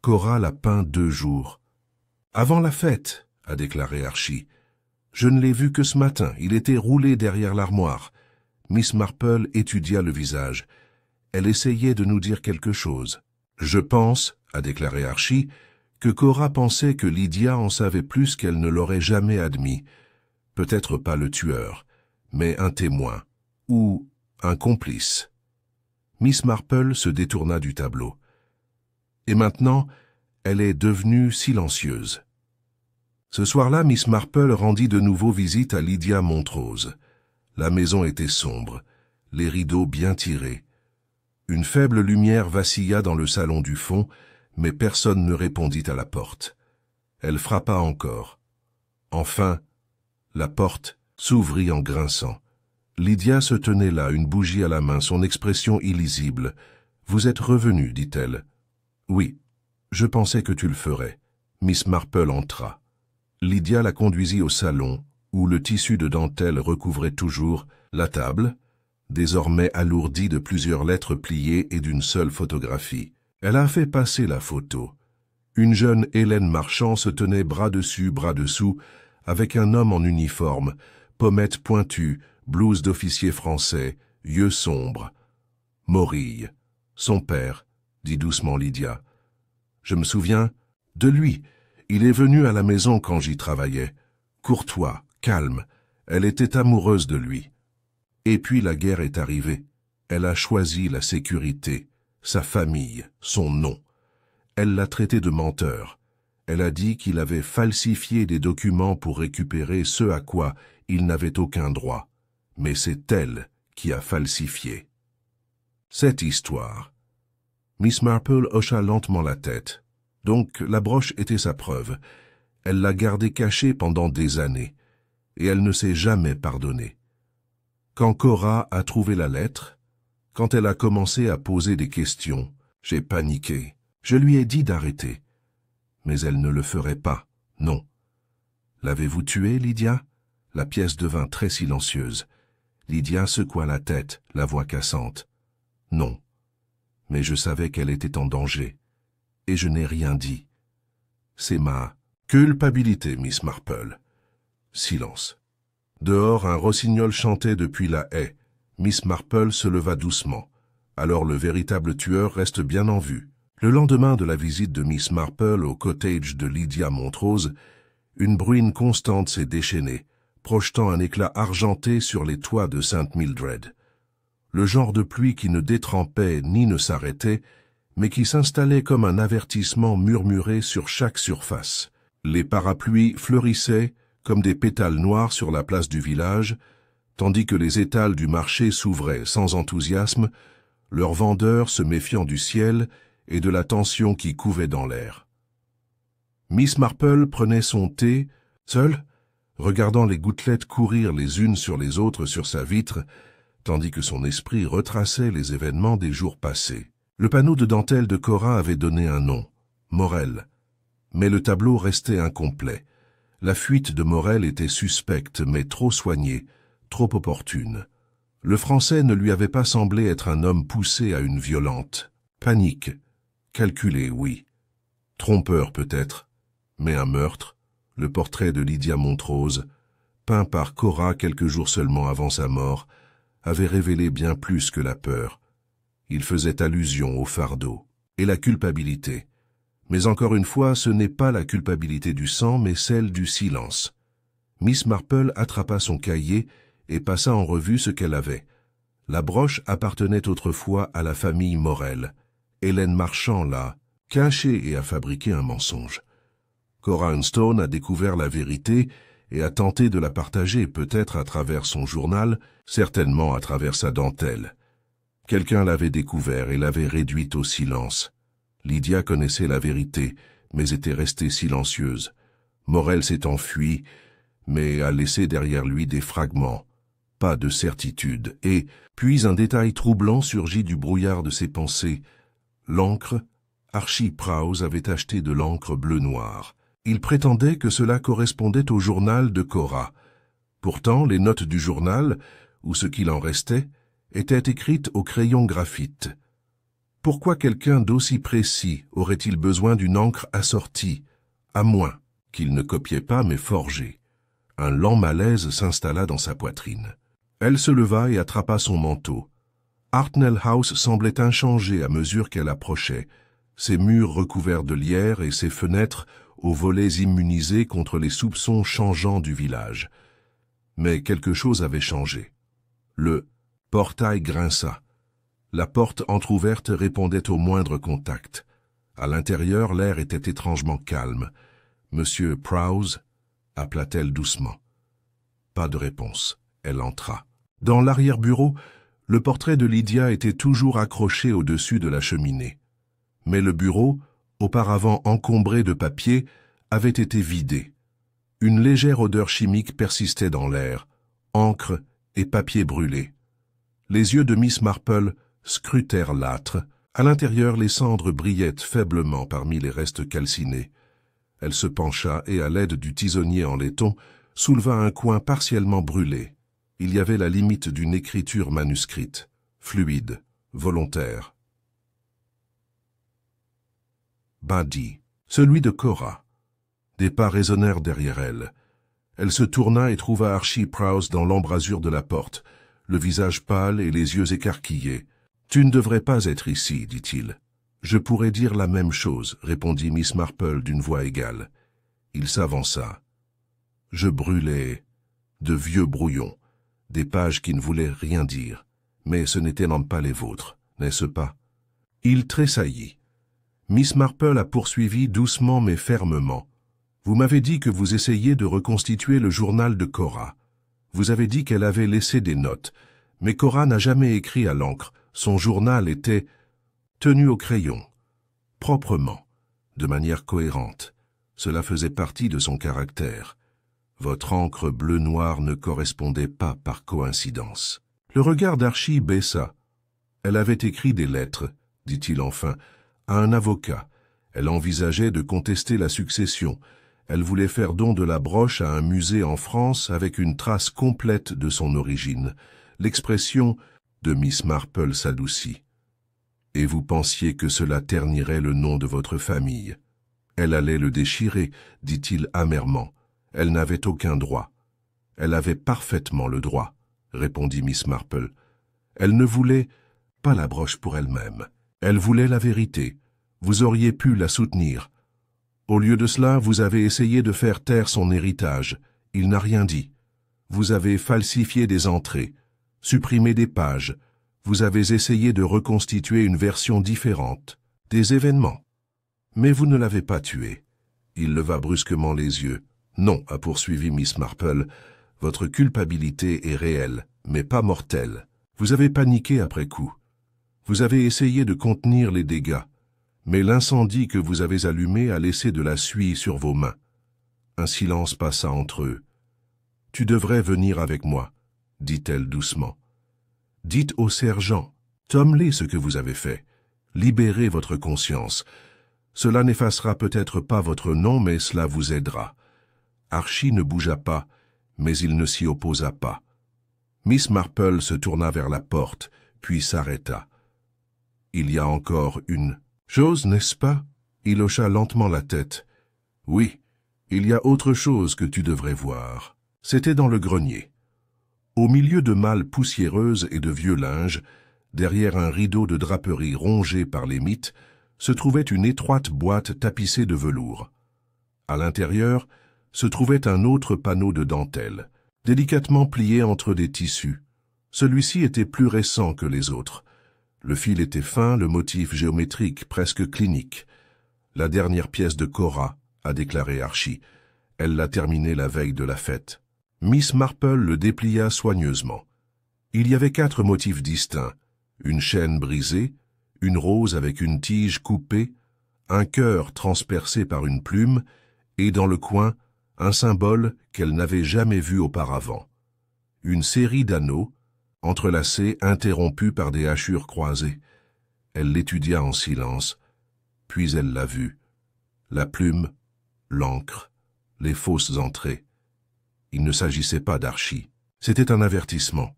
Cora l'a peint 2 jours. « Avant la fête », a déclaré Archie. « Je ne l'ai vu que ce matin, il était roulé derrière l'armoire. » Miss Marple étudia le visage. Elle essayait de nous dire quelque chose. « Je pense, » a déclaré Archie, que Cora pensait que Lydia en savait plus qu'elle ne l'aurait jamais admis. Peut-être pas le tueur, mais un témoin, ou un complice. Miss Marple se détourna du tableau. Et maintenant, elle est devenue silencieuse. Ce soir-là, Miss Marple rendit de nouveau visite à Lydia Montrose. La maison était sombre, les rideaux bien tirés. Une faible lumière vacilla dans le salon du fond, mais personne ne répondit à la porte. Elle frappa encore. Enfin, la porte s'ouvrit en grinçant. Lydia se tenait là, une bougie à la main, son expression illisible. « Vous êtes revenu, dit-elle. »« Oui, je pensais que tu le ferais. » Miss Marple entra. Lydia la conduisit au salon, où le tissu de dentelle recouvrait toujours la table, désormais alourdie de plusieurs lettres pliées et d'une seule photographie. Elle a fait passer la photo. Une jeune Hélène Marchand se tenait bras dessus, bras dessous, avec un homme en uniforme, pommettes pointues, blouse d'officier français, yeux sombres. « Morille, son père, » dit doucement Lydia. « Je me souviens de lui. Il est venu à la maison quand j'y travaillais. Courtois, calme. Elle était amoureuse de lui. Et puis la guerre est arrivée. Elle a choisi la sécurité, sa famille, son nom. Elle l'a traité de menteur. Elle a dit qu'il avait falsifié des documents pour récupérer ce à quoi il n'avait aucun droit. Mais c'est elle qui a falsifié. » Cette histoire. Miss Marple hocha lentement la tête. Donc la broche était sa preuve. Elle l'a gardée cachée pendant des années, et elle ne s'est jamais pardonnée. Quand Cora a trouvé la lettre, quand elle a commencé à poser des questions, j'ai paniqué. Je lui ai dit d'arrêter. Mais elle ne le ferait pas, non. « L'avez-vous tuée, Lydia ?» La pièce devint très silencieuse. Lydia secoua la tête, la voix cassante. « Non. Mais je savais qu'elle était en danger. Et je n'ai rien dit. C'est ma culpabilité, Miss Marple. » Silence. Dehors, un rossignol chantait depuis la haie. Miss Marple se leva doucement. Alors le véritable tueur reste bien en vue. Le lendemain de la visite de Miss Marple au cottage de Lydia Montrose, une bruine constante s'est déchaînée, projetant un éclat argenté sur les toits de St. Mildred. Le genre de pluie qui ne détrempait ni ne s'arrêtait, mais qui s'installait comme un avertissement murmuré sur chaque surface. Les parapluies fleurissaient comme des pétales noirs sur la place du village, tandis que les étals du marché s'ouvraient sans enthousiasme, leurs vendeurs se méfiant du ciel et de la tension qui couvait dans l'air. Miss Marple prenait son thé, seule, regardant les gouttelettes courir les unes sur les autres sur sa vitre, tandis que son esprit retraçait les événements des jours passés. Le panneau de dentelle de Cora avait donné un nom, Morel. Mais le tableau restait incomplet. La fuite de Morel était suspecte, mais trop soignée, trop opportune. Le Français ne lui avait pas semblé être un homme poussé à une violente. Panique. Calculé, oui. Trompeur peut-être. Mais un meurtre, le portrait de Lydia Montrose, peint par Cora quelques jours seulement avant sa mort, avait révélé bien plus que la peur. Il faisait allusion au fardeau et la culpabilité. Mais encore une fois, ce n'est pas la culpabilité du sang, mais celle du silence. Miss Marple attrapa son cahier et passa en revue ce qu'elle avait. La broche appartenait autrefois à la famille Morel. Hélène Marchand l'a cachée et a fabriqué un mensonge. Cora Hunstone a découvert la vérité et a tenté de la partager, peut-être à travers son journal, certainement à travers sa dentelle. Quelqu'un l'avait découvert et l'avait réduite au silence. Lydia connaissait la vérité, mais était restée silencieuse. Morel s'est enfui, mais a laissé derrière lui des fragments. Pas de certitude. Et, puis un détail troublant surgit du brouillard de ses pensées. L'encre, Archie Prowse avait acheté de l'encre bleu-noir. Il prétendait que cela correspondait au journal de Cora. Pourtant, les notes du journal, ou ce qu'il en restait, étaient écrites au crayon graphite. Pourquoi quelqu'un d'aussi précis aurait-il besoin d'une encre assortie, à moins qu'il ne copiait pas mais forgeait? Un lent malaise s'installa dans sa poitrine. Elle se leva et attrapa son manteau. Hartnell House semblait inchangé à mesure qu'elle approchait, ses murs recouverts de lierre et ses fenêtres aux volets immunisés contre les soupçons changeants du village. Mais quelque chose avait changé. Le portail grinça. La porte entr'ouverte répondait au moindre contact. À l'intérieur, l'air était étrangement calme. Monsieur Prowse, appela-t-elle doucement. Pas de réponse. Elle entra. Dans l'arrière-bureau, le portrait de Lydia était toujours accroché au-dessus de la cheminée. Mais le bureau, auparavant encombré de papier, avait été vidé. Une légère odeur chimique persistait dans l'air, encre et papier brûlé. Les yeux de Miss Marple scrutèrent l'âtre. À l'intérieur, les cendres brillaient faiblement parmi les restes calcinés. Elle se pencha et, à l'aide du tisonnier en laiton, souleva un coin partiellement brûlé. Il y avait la limite d'une écriture manuscrite, fluide, volontaire. Buddy, celui de Cora. Des pas résonnèrent derrière elle. Elle se tourna et trouva Archie Prowse dans l'embrasure de la porte, le visage pâle et les yeux écarquillés. « Tu ne devrais pas être ici, dit-il. »« Je pourrais dire la même chose, répondit Miss Marple d'une voix égale. Il s'avança. Je brûlais de vieux brouillons, des pages qui ne voulaient rien dire, mais ce n'étaient même pas les vôtres, n'est-ce pas? Il tressaillit. Miss Marple a poursuivi doucement mais fermement. Vous m'avez dit que vous essayiez de reconstituer le journal de Cora. Vous avez dit qu'elle avait laissé des notes, mais Cora n'a jamais écrit à l'encre. Son journal était tenu au crayon, proprement, de manière cohérente. Cela faisait partie de son caractère. Votre encre bleu-noir ne correspondait pas par coïncidence. Le regard d'Archie baissa. Elle avait écrit des lettres, dit-il enfin, à un avocat. Elle envisageait de contester la succession. Elle voulait faire don de la broche à un musée en France avec une trace complète de son origine. L'expression de Miss Marple s'adoucit. Et vous pensiez que cela ternirait le nom de votre famille. Elle allait le déchirer, dit-il amèrement. Elle n'avait aucun droit. Elle avait parfaitement le droit, répondit Miss Marple. Elle ne voulait pas la broche pour elle-même. Elle voulait la vérité. Vous auriez pu la soutenir. Au lieu de cela, vous avez essayé de faire taire son héritage. Il n'a rien dit. Vous avez falsifié des entrées, supprimé des pages. Vous avez essayé de reconstituer une version différente des événements. Mais vous ne l'avez pas tué. Il leva brusquement les yeux. Non, a poursuivi Miss Marple, votre culpabilité est réelle, mais pas mortelle. Vous avez paniqué après coup. Vous avez essayé de contenir les dégâts. Mais l'incendie que vous avez allumé a laissé de la suie sur vos mains. Un silence passa entre eux. « Tu devrais venir avec moi, » dit-elle doucement. « Dites au sergent, Tomley ce que vous avez fait. Libérez votre conscience. Cela n'effacera peut-être pas votre nom, mais cela vous aidera. » Archie ne bougea pas, mais il ne s'y opposa pas. Miss Marple se tourna vers la porte, puis s'arrêta. « Il y a encore une... chose, n'est-ce pas ?» Il hocha lentement la tête. « Oui, il y a autre chose que tu devrais voir. » C'était dans le grenier. Au milieu de malles poussiéreuses et de vieux linges, derrière un rideau de draperie rongé par les mites, se trouvait une étroite boîte tapissée de velours. À l'intérieur se trouvait un autre panneau de dentelle, délicatement plié entre des tissus. Celui-ci était plus récent que les autres. Le fil était fin, le motif géométrique, presque clinique. La dernière pièce de Cora, a déclaré Archie. Elle l'a terminée la veille de la fête. Miss Marple le déplia soigneusement. Il y avait 4 motifs distincts. Une chaîne brisée, une rose avec une tige coupée, un cœur transpercé par une plume, et dans le coin, un symbole qu'elle n'avait jamais vu auparavant. Une série d'anneaux, entrelacés, interrompus par des hachures croisées. Elle l'étudia en silence, puis elle l'a vu. La plume, l'encre, les fausses entrées. Il ne s'agissait pas d'Archie. C'était un avertissement.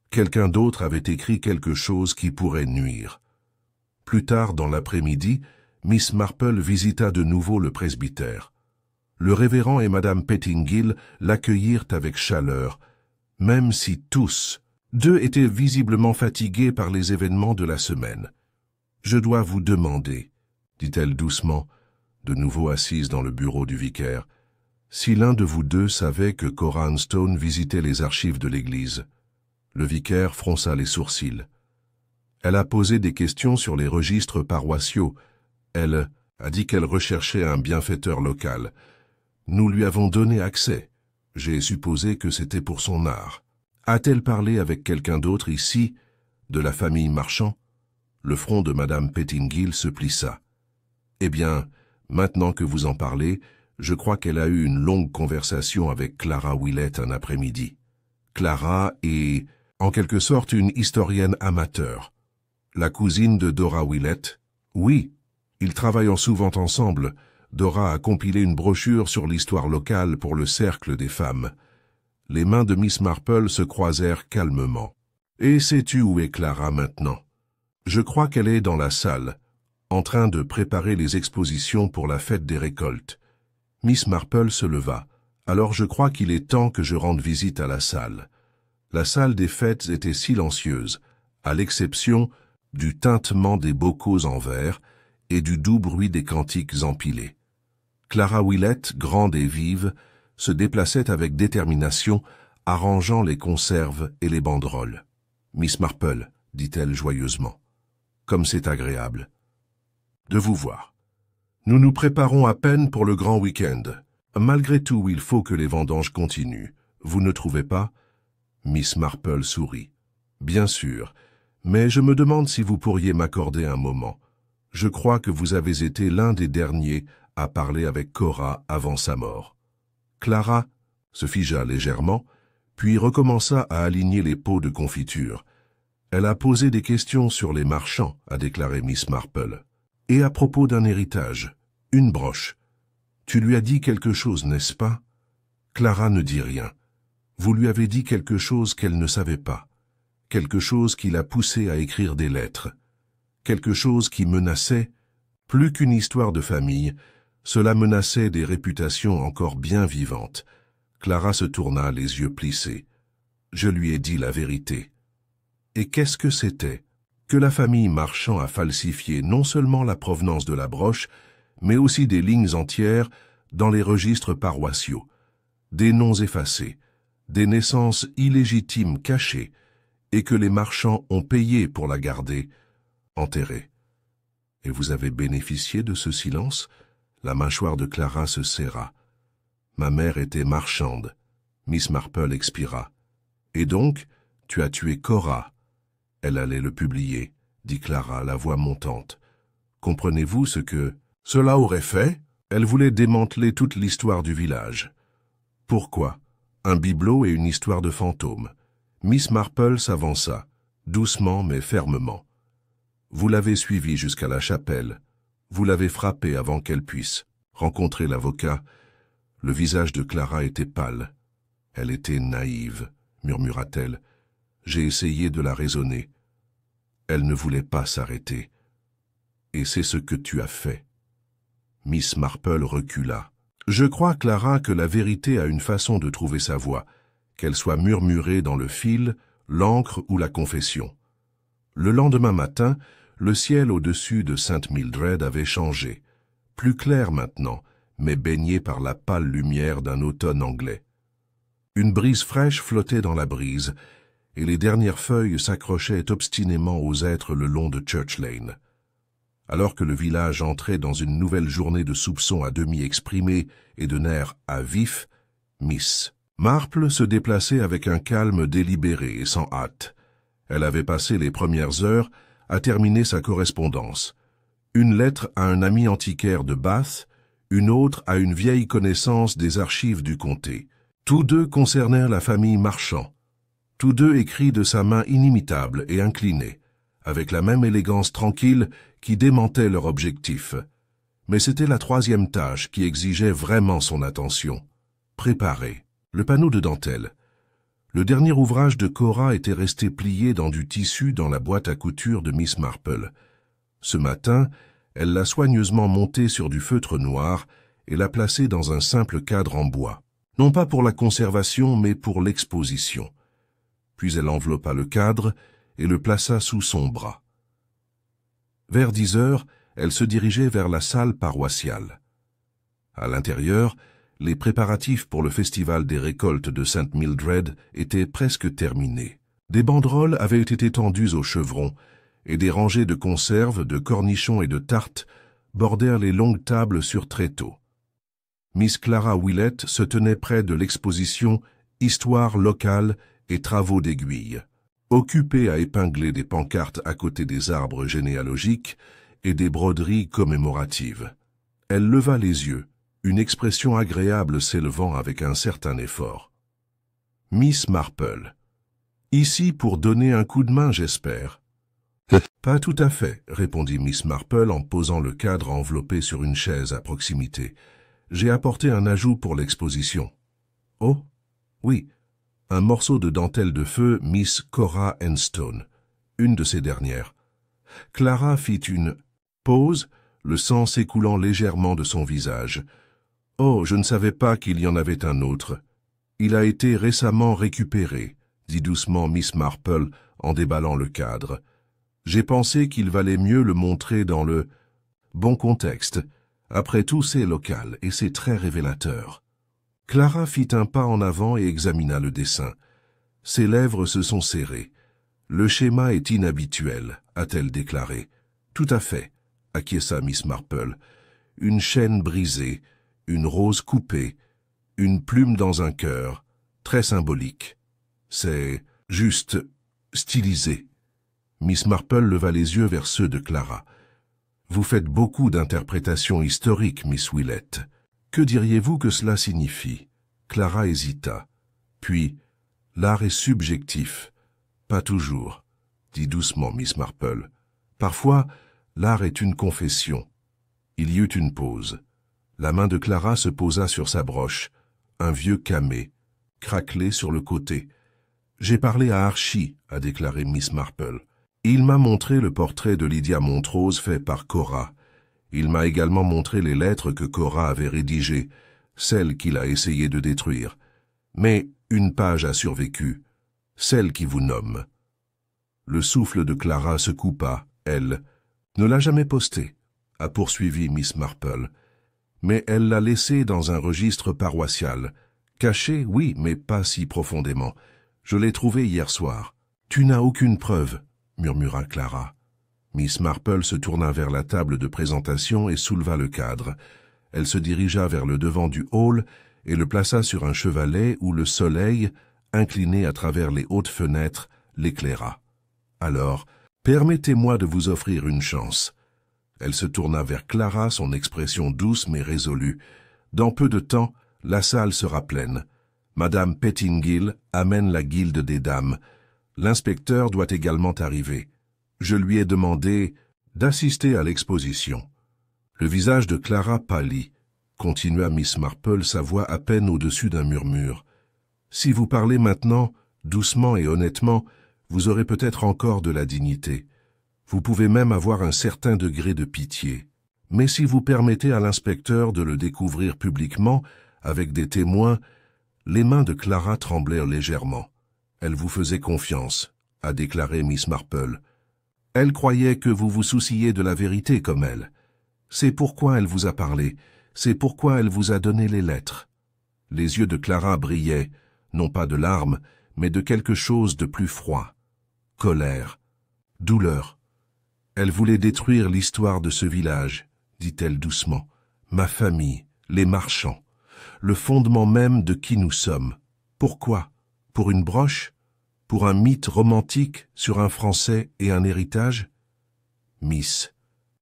Quelqu'un d'autre avait écrit quelque chose qui pourrait nuire. Plus tard dans l'après-midi, Miss Marple visita de nouveau le presbytère. Le révérend et Madame Pettingill l'accueillirent avec chaleur, même si tous, deux étaient visiblement fatigués par les événements de la semaine. « Je dois vous demander, » dit-elle doucement, de nouveau assise dans le bureau du vicaire, « si l'un de vous deux savait que Cora Anstone visitait les archives de l'Église. » Le vicaire fronça les sourcils. « Elle a posé des questions sur les registres paroissiaux. Elle a dit qu'elle recherchait un bienfaiteur local. Nous lui avons donné accès. J'ai supposé que c'était pour son art. A-t-elle parlé avec quelqu'un d'autre ici, de la famille Marchand? Le front de Madame Pettingill se plissa. Eh bien, maintenant que vous en parlez, je crois qu'elle a eu une longue conversation avec Clara Willett un après-midi. Clara est, en quelque sorte, une historienne amateur. La cousine de Dora Willett? Oui, ils travaillent souvent ensemble. Dora a compilé une brochure sur l'histoire locale pour le Cercle des femmes. Les mains de Miss Marple se croisèrent calmement. « Et sais-tu où est Clara maintenant? Je crois qu'elle est dans la salle, en train de préparer les expositions pour la fête des récoltes. » Miss Marple se leva. « Alors je crois qu'il est temps que je rende visite à la salle. » La salle des fêtes était silencieuse, à l'exception du tintement des bocaux en verre et du doux bruit des cantiques empilés. Clara Willett, grande et vive, se déplaçait avec détermination, arrangeant les conserves et les banderoles. « Miss Marple, » dit-elle joyeusement, « comme c'est agréable de vous voir. Nous nous préparons à peine pour le grand week-end. Malgré tout, il faut que les vendanges continuent. Vous ne trouvez pas ?» Miss Marple sourit. « Bien sûr, mais je me demande si vous pourriez m'accorder un moment. Je crois que vous avez été l'un des derniers à parler avec Cora avant sa mort. » Clara se figea légèrement, puis recommença à aligner les pots de confiture. « Elle a posé des questions sur les marchands, » a déclaré Miss Marple. « Et à propos d'un héritage, une broche. Tu lui as dit quelque chose, n'est-ce pas ?» Clara ne dit rien. Vous lui avez dit quelque chose qu'elle ne savait pas, quelque chose qui l'a poussée à écrire des lettres, quelque chose qui menaçait, plus qu'une histoire de famille, cela menaçait des réputations encore bien vivantes. Clara se tourna, les yeux plissés. Je lui ai dit la vérité. Et qu'est-ce que c'était? Que la famille Marchand a falsifié non seulement la provenance de la broche, mais aussi des lignes entières dans les registres paroissiaux, des noms effacés, des naissances illégitimes cachées, et que les marchands ont payé pour la garder, enterrée. Et vous avez bénéficié de ce silence? La mâchoire de Clara se serra. Ma mère était marchande. Miss Marple expira. Et donc, tu as tué Cora. Elle allait le publier, dit Clara, la voix montante. Comprenez-vous ce que cela aurait fait? Elle voulait démanteler toute l'histoire du village. Pourquoi? Un bibelot et une histoire de fantômes. Miss Marple s'avança, doucement mais fermement. Vous l'avez suivie jusqu'à la chapelle. Vous l'avez frappée avant qu'elle puisse rencontrer l'avocat. Le visage de Clara était pâle. Elle était naïve, murmura-t-elle. J'ai essayé de la raisonner. Elle ne voulait pas s'arrêter. Et c'est ce que tu as fait. Miss Marple recula. Je crois, Clara, que la vérité a une façon de trouver sa voix, qu'elle soit murmurée dans le fil, l'encre ou la confession. Le lendemain matin, le ciel au-dessus de Sainte Mildred avait changé, plus clair maintenant, mais baigné par la pâle lumière d'un automne anglais. Une brise fraîche flottait dans la brise, et les dernières feuilles s'accrochaient obstinément aux êtres le long de Church Lane. Alors que le village entrait dans une nouvelle journée de soupçons à demi exprimés et de nerfs à vif, Miss Marple se déplaçait avec un calme délibéré et sans hâte. Elle avait passé les premières heures à terminer sa correspondance. Une lettre à un ami antiquaire de Bath, une autre à une vieille connaissance des archives du comté. Tous deux concernèrent la famille Marchand. Tous deux écrits de sa main inimitable et inclinée, avec la même élégance tranquille qui démentait leur objectif. Mais c'était la troisième tâche qui exigeait vraiment son attention. Préparer. Le panneau de dentelle. Le dernier ouvrage de Cora était resté plié dans du tissu dans la boîte à couture de Miss Marple. Ce matin, elle l'a soigneusement monté sur du feutre noir et l'a placé dans un simple cadre en bois. Non pas pour la conservation, mais pour l'exposition. Puis elle enveloppa le cadre et le plaça sous son bras. Vers 10 heures, elle se dirigeait vers la salle paroissiale. À l'intérieur, les préparatifs pour le festival des récoltes de Sainte Mildred étaient presque terminés. Des banderoles avaient été tendues aux chevrons, et des rangées de conserves, de cornichons et de tartes bordèrent les longues tables sur tréteaux. Miss Clara Willett se tenait près de l'exposition « Histoire locale et travaux d'aiguille », occupée à épingler des pancartes à côté des arbres généalogiques et des broderies commémoratives. Elle leva les yeux, une expression agréable s'élevant avec un certain effort. « Miss Marple. Ici pour donner un coup de main, j'espère. » « Pas tout à fait, » répondit Miss Marple en posant le cadre enveloppé sur une chaise à proximité. « J'ai apporté un ajout pour l'exposition. »« Oh, oui, un morceau de dentelle de feu Miss Cora Enstone, une de ces dernières. » Clara fit une pause, le sang s'écoulant légèrement de son visage. « Oh, je ne savais pas qu'il y en avait un autre. Il a été récemment récupéré, » dit doucement Miss Marple en déballant le cadre. « J'ai pensé qu'il valait mieux le montrer dans le bon contexte. Après tout, c'est local et c'est très révélateur. » Clara fit un pas en avant et examina le dessin. Ses lèvres se sont serrées. « Le schéma est inhabituel, » a-t-elle déclaré. « Tout à fait, » acquiesça Miss Marple. « Une chaîne brisée, une rose coupée, une plume dans un cœur, très symbolique. C'est juste stylisé. » Miss Marple leva les yeux vers ceux de Clara. « Vous faites beaucoup d'interprétations historiques, Miss Willett. Que diriez-vous que cela signifie ?» Clara hésita. Puis, « L'art est subjectif. »« Pas toujours, » dit doucement Miss Marple. « Parfois, l'art est une confession. » Il y eut une pause. La main de Clara se posa sur sa broche, un vieux camé, craquelé sur le côté. « J'ai parlé à Archie, » a déclaré Miss Marple. « Il m'a montré le portrait de Lydia Montrose fait par Cora. Il m'a également montré les lettres que Cora avait rédigées, celles qu'il a essayé de détruire. Mais une page a survécu, celle qui vous nomme. » Le souffle de Clara se coupa, elle. « Ne l'a jamais postée, » a poursuivi Miss Marple. « Mais elle l'a laissée dans un registre paroissial. Cachée, oui, mais pas si profondément. Je l'ai trouvée hier soir. »« Tu n'as aucune preuve, » murmura Clara. Miss Marple se tourna vers la table de présentation et souleva le cadre. Elle se dirigea vers le devant du hall et le plaça sur un chevalet où le soleil, incliné à travers les hautes fenêtres, l'éclaira. « Alors, permettez-moi de vous offrir une chance. » Elle se tourna vers Clara, son expression douce mais résolue. « Dans peu de temps, la salle sera pleine. Madame Pettingill amène la guilde des dames. L'inspecteur doit également arriver. Je lui ai demandé d'assister à l'exposition. » Le visage de Clara pâlit. Continua Miss Marple, sa voix à peine au-dessus d'un murmure. « Si vous parlez maintenant, doucement et honnêtement, vous aurez peut-être encore de la dignité. Vous pouvez même avoir un certain degré de pitié. Mais si vous permettez à l'inspecteur de le découvrir publiquement, avec des témoins, » Les mains de Clara tremblèrent légèrement. « Elle vous faisait confiance, » a déclaré Miss Marple. « Elle croyait que vous vous souciez de la vérité comme elle. C'est pourquoi elle vous a parlé, c'est pourquoi elle vous a donné les lettres. » Les yeux de Clara brillaient, non pas de larmes, mais de quelque chose de plus froid. Colère, douleur. « Elle voulait détruire l'histoire de ce village, » dit-elle doucement. « Ma famille, les marchands, le fondement même de qui nous sommes. Pourquoi? Pour une broche? Pour un mythe romantique sur un Français et un héritage? » Miss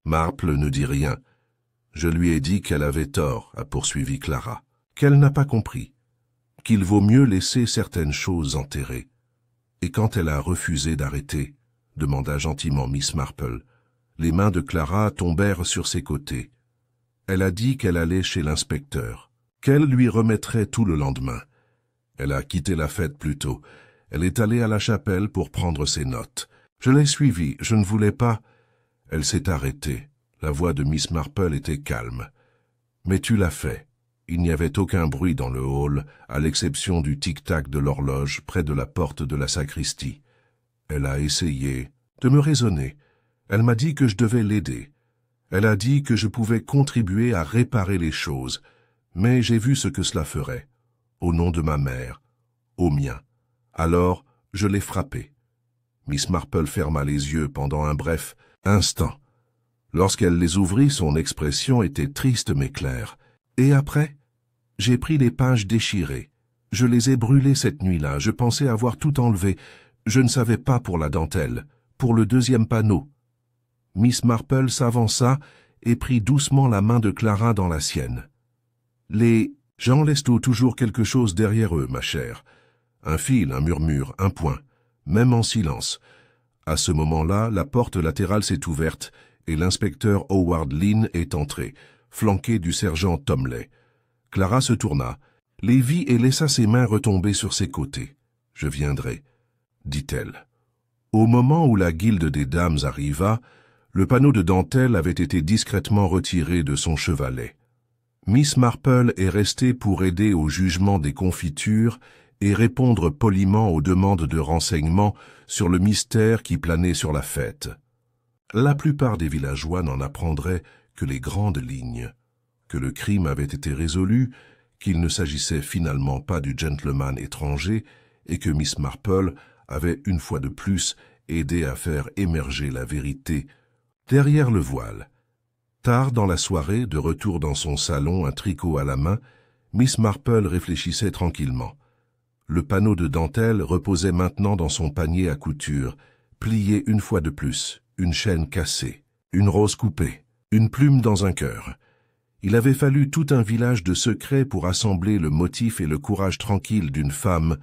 Marple ne dit rien. « Je lui ai dit qu'elle avait tort, » a poursuivi Clara, « qu'elle n'a pas compris, qu'il vaut mieux laisser certaines choses enterrées. » « Et quand elle a refusé d'arrêter ?» demanda gentiment Miss Marple. Les mains de Clara tombèrent sur ses côtés. Elle a dit qu'elle allait chez l'inspecteur, qu'elle lui remettrait tout le lendemain. Elle a quitté la fête plus tôt. Elle est allée à la chapelle pour prendre ses notes. Je l'ai suivie, je ne voulais pas... Elle s'est arrêtée. La voix de Miss Marple était calme. « Mais tu l'as fait. » Il n'y avait aucun bruit dans le hall, à l'exception du tic-tac de l'horloge près de la porte de la sacristie. Elle a essayé de me raisonner. Elle m'a dit que je devais l'aider. Elle a dit que je pouvais contribuer à réparer les choses, mais j'ai vu ce que cela ferait. Au nom de ma mère, au mien. Alors, je l'ai frappée. Miss Marple ferma les yeux pendant un bref instant. Lorsqu'elle les ouvrit, son expression était triste mais claire. « Et après » J'ai pris les pages déchirées. Je les ai brûlées cette nuit-là, je pensais avoir tout enlevé. Je ne savais pas pour la dentelle, pour le deuxième panneau. Miss Marple s'avança et prit doucement la main de Clara dans la sienne. Les gens laissent toujours quelque chose derrière eux, ma chère. Un fil, un murmure, un point, même en silence. À ce moment-là, la porte latérale s'est ouverte et l'inspecteur Howard Lynn est entré, flanqué du sergent Tomley. Clara se tourna, les vit et laissa ses mains retomber sur ses côtés. « Je viendrai », dit-elle. Au moment où la guilde des dames arriva, le panneau de dentelle avait été discrètement retiré de son chevalet. Miss Marple est restée pour aider au jugement des confitures et répondre poliment aux demandes de renseignements sur le mystère qui planait sur la fête. La plupart des villageois n'en apprendraient que les grandes lignes, que le crime avait été résolu, qu'il ne s'agissait finalement pas du gentleman étranger et que Miss Marple avait une fois de plus aidé à faire émerger la vérité derrière le voile. Tard dans la soirée, de retour dans son salon, un tricot à la main, Miss Marple réfléchissait tranquillement. Le panneau de dentelle reposait maintenant dans son panier à couture, plié une fois de plus, une chaîne cassée, une rose coupée, une plume dans un cœur. Il avait fallu tout un village de secrets pour assembler le motif et le courage tranquille d'une femme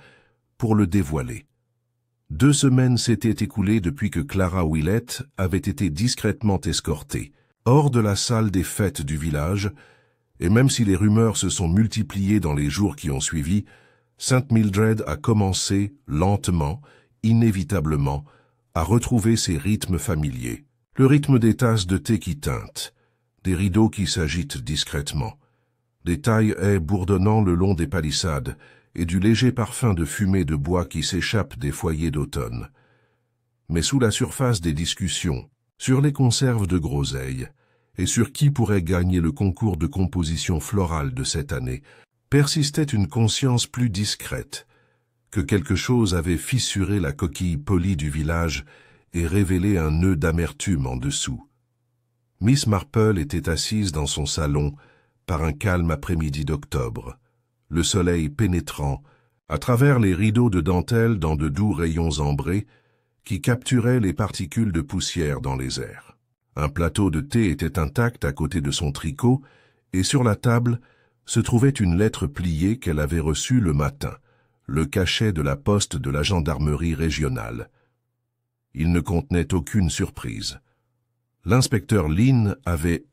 pour le dévoiler. 2 semaines s'étaient écoulées depuis que Clara Willett avait été discrètement escortée, hors de la salle des fêtes du village, et même si les rumeurs se sont multipliées dans les jours qui ont suivi, Sainte Mildred a commencé, lentement, inévitablement, à retrouver ses rythmes familiers. Le rythme des tasses de thé qui teintent, des rideaux qui s'agitent discrètement, des tailles-haies bourdonnant le long des palissades et du léger parfum de fumée de bois qui s'échappe des foyers d'automne. Mais sous la surface des discussions, sur les conserves de groseille, et sur qui pourrait gagner le concours de composition florale de cette année, persistait une conscience plus discrète, que quelque chose avait fissuré la coquille polie du village et révélé un nœud d'amertume en dessous. Miss Marple était assise dans son salon par un calme après-midi d'octobre, le soleil pénétrant à travers les rideaux de dentelle dans de doux rayons ambrés qui capturaient les particules de poussière dans les airs. Un plateau de thé était intact à côté de son tricot et sur la table se trouvait une lettre pliée qu'elle avait reçue le matin, le cachet de la poste de la gendarmerie régionale. Il ne contenait aucune surprise. L'inspecteur Lynn avait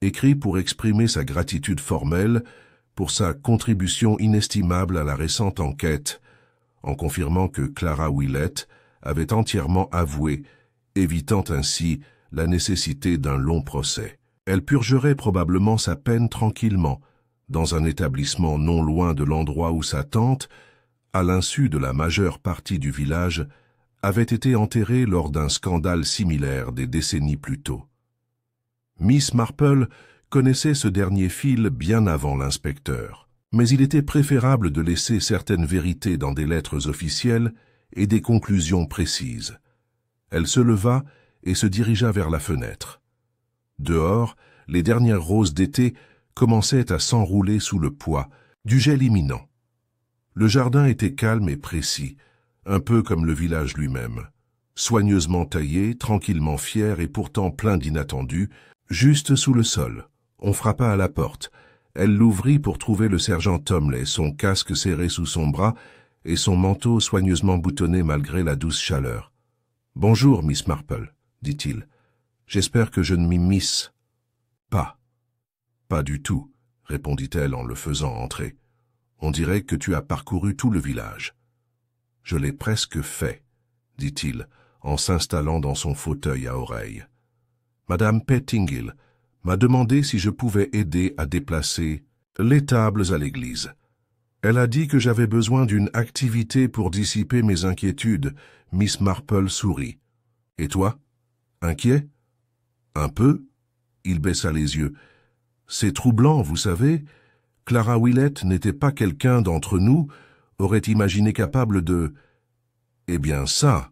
écrit pour exprimer sa gratitude formelle pour sa contribution inestimable à la récente enquête, en confirmant que Clara Willett avait entièrement avoué, évitant ainsi la nécessité d'un long procès. Elle purgerait probablement sa peine tranquillement, dans un établissement non loin de l'endroit où sa tante, à l'insu de la majeure partie du village, avait été enterrée lors d'un scandale similaire des décennies plus tôt. Miss Marple connaissait ce dernier fil bien avant l'inspecteur, mais il était préférable de laisser certaines vérités dans des lettres officielles et des conclusions précises. Elle se leva et se dirigea vers la fenêtre. Dehors, les dernières roses d'été commençaient à s'enrouler sous le poids du gel imminent. Le jardin était calme et précis, un peu comme le village lui-même, soigneusement taillé, tranquillement fier et pourtant plein d'inattendus, juste sous le sol. On frappa à la porte. Elle l'ouvrit pour trouver le sergent Tomley, son casque serré sous son bras et son manteau soigneusement boutonné malgré la douce chaleur. « Bonjour, Miss Marple, » dit-il. « J'espère que je ne m'y miss pas. »« Pas du tout, » répondit-elle en le faisant entrer. « On dirait que tu as parcouru tout le village. »« Je l'ai presque fait, » dit-il, en s'installant dans son fauteuil à oreilles. « Madame Pettingill m'a demandé si je pouvais aider à déplacer les tables à l'église. Elle a dit que j'avais besoin d'une activité pour dissiper mes inquiétudes. » Miss Marple sourit. « Et toi? Inquiet? »« Un peu. » Il baissa les yeux. « C'est troublant, vous savez. Clara Willett n'était pas quelqu'un d'entre nous, aurait imaginé capable de... Eh bien ça.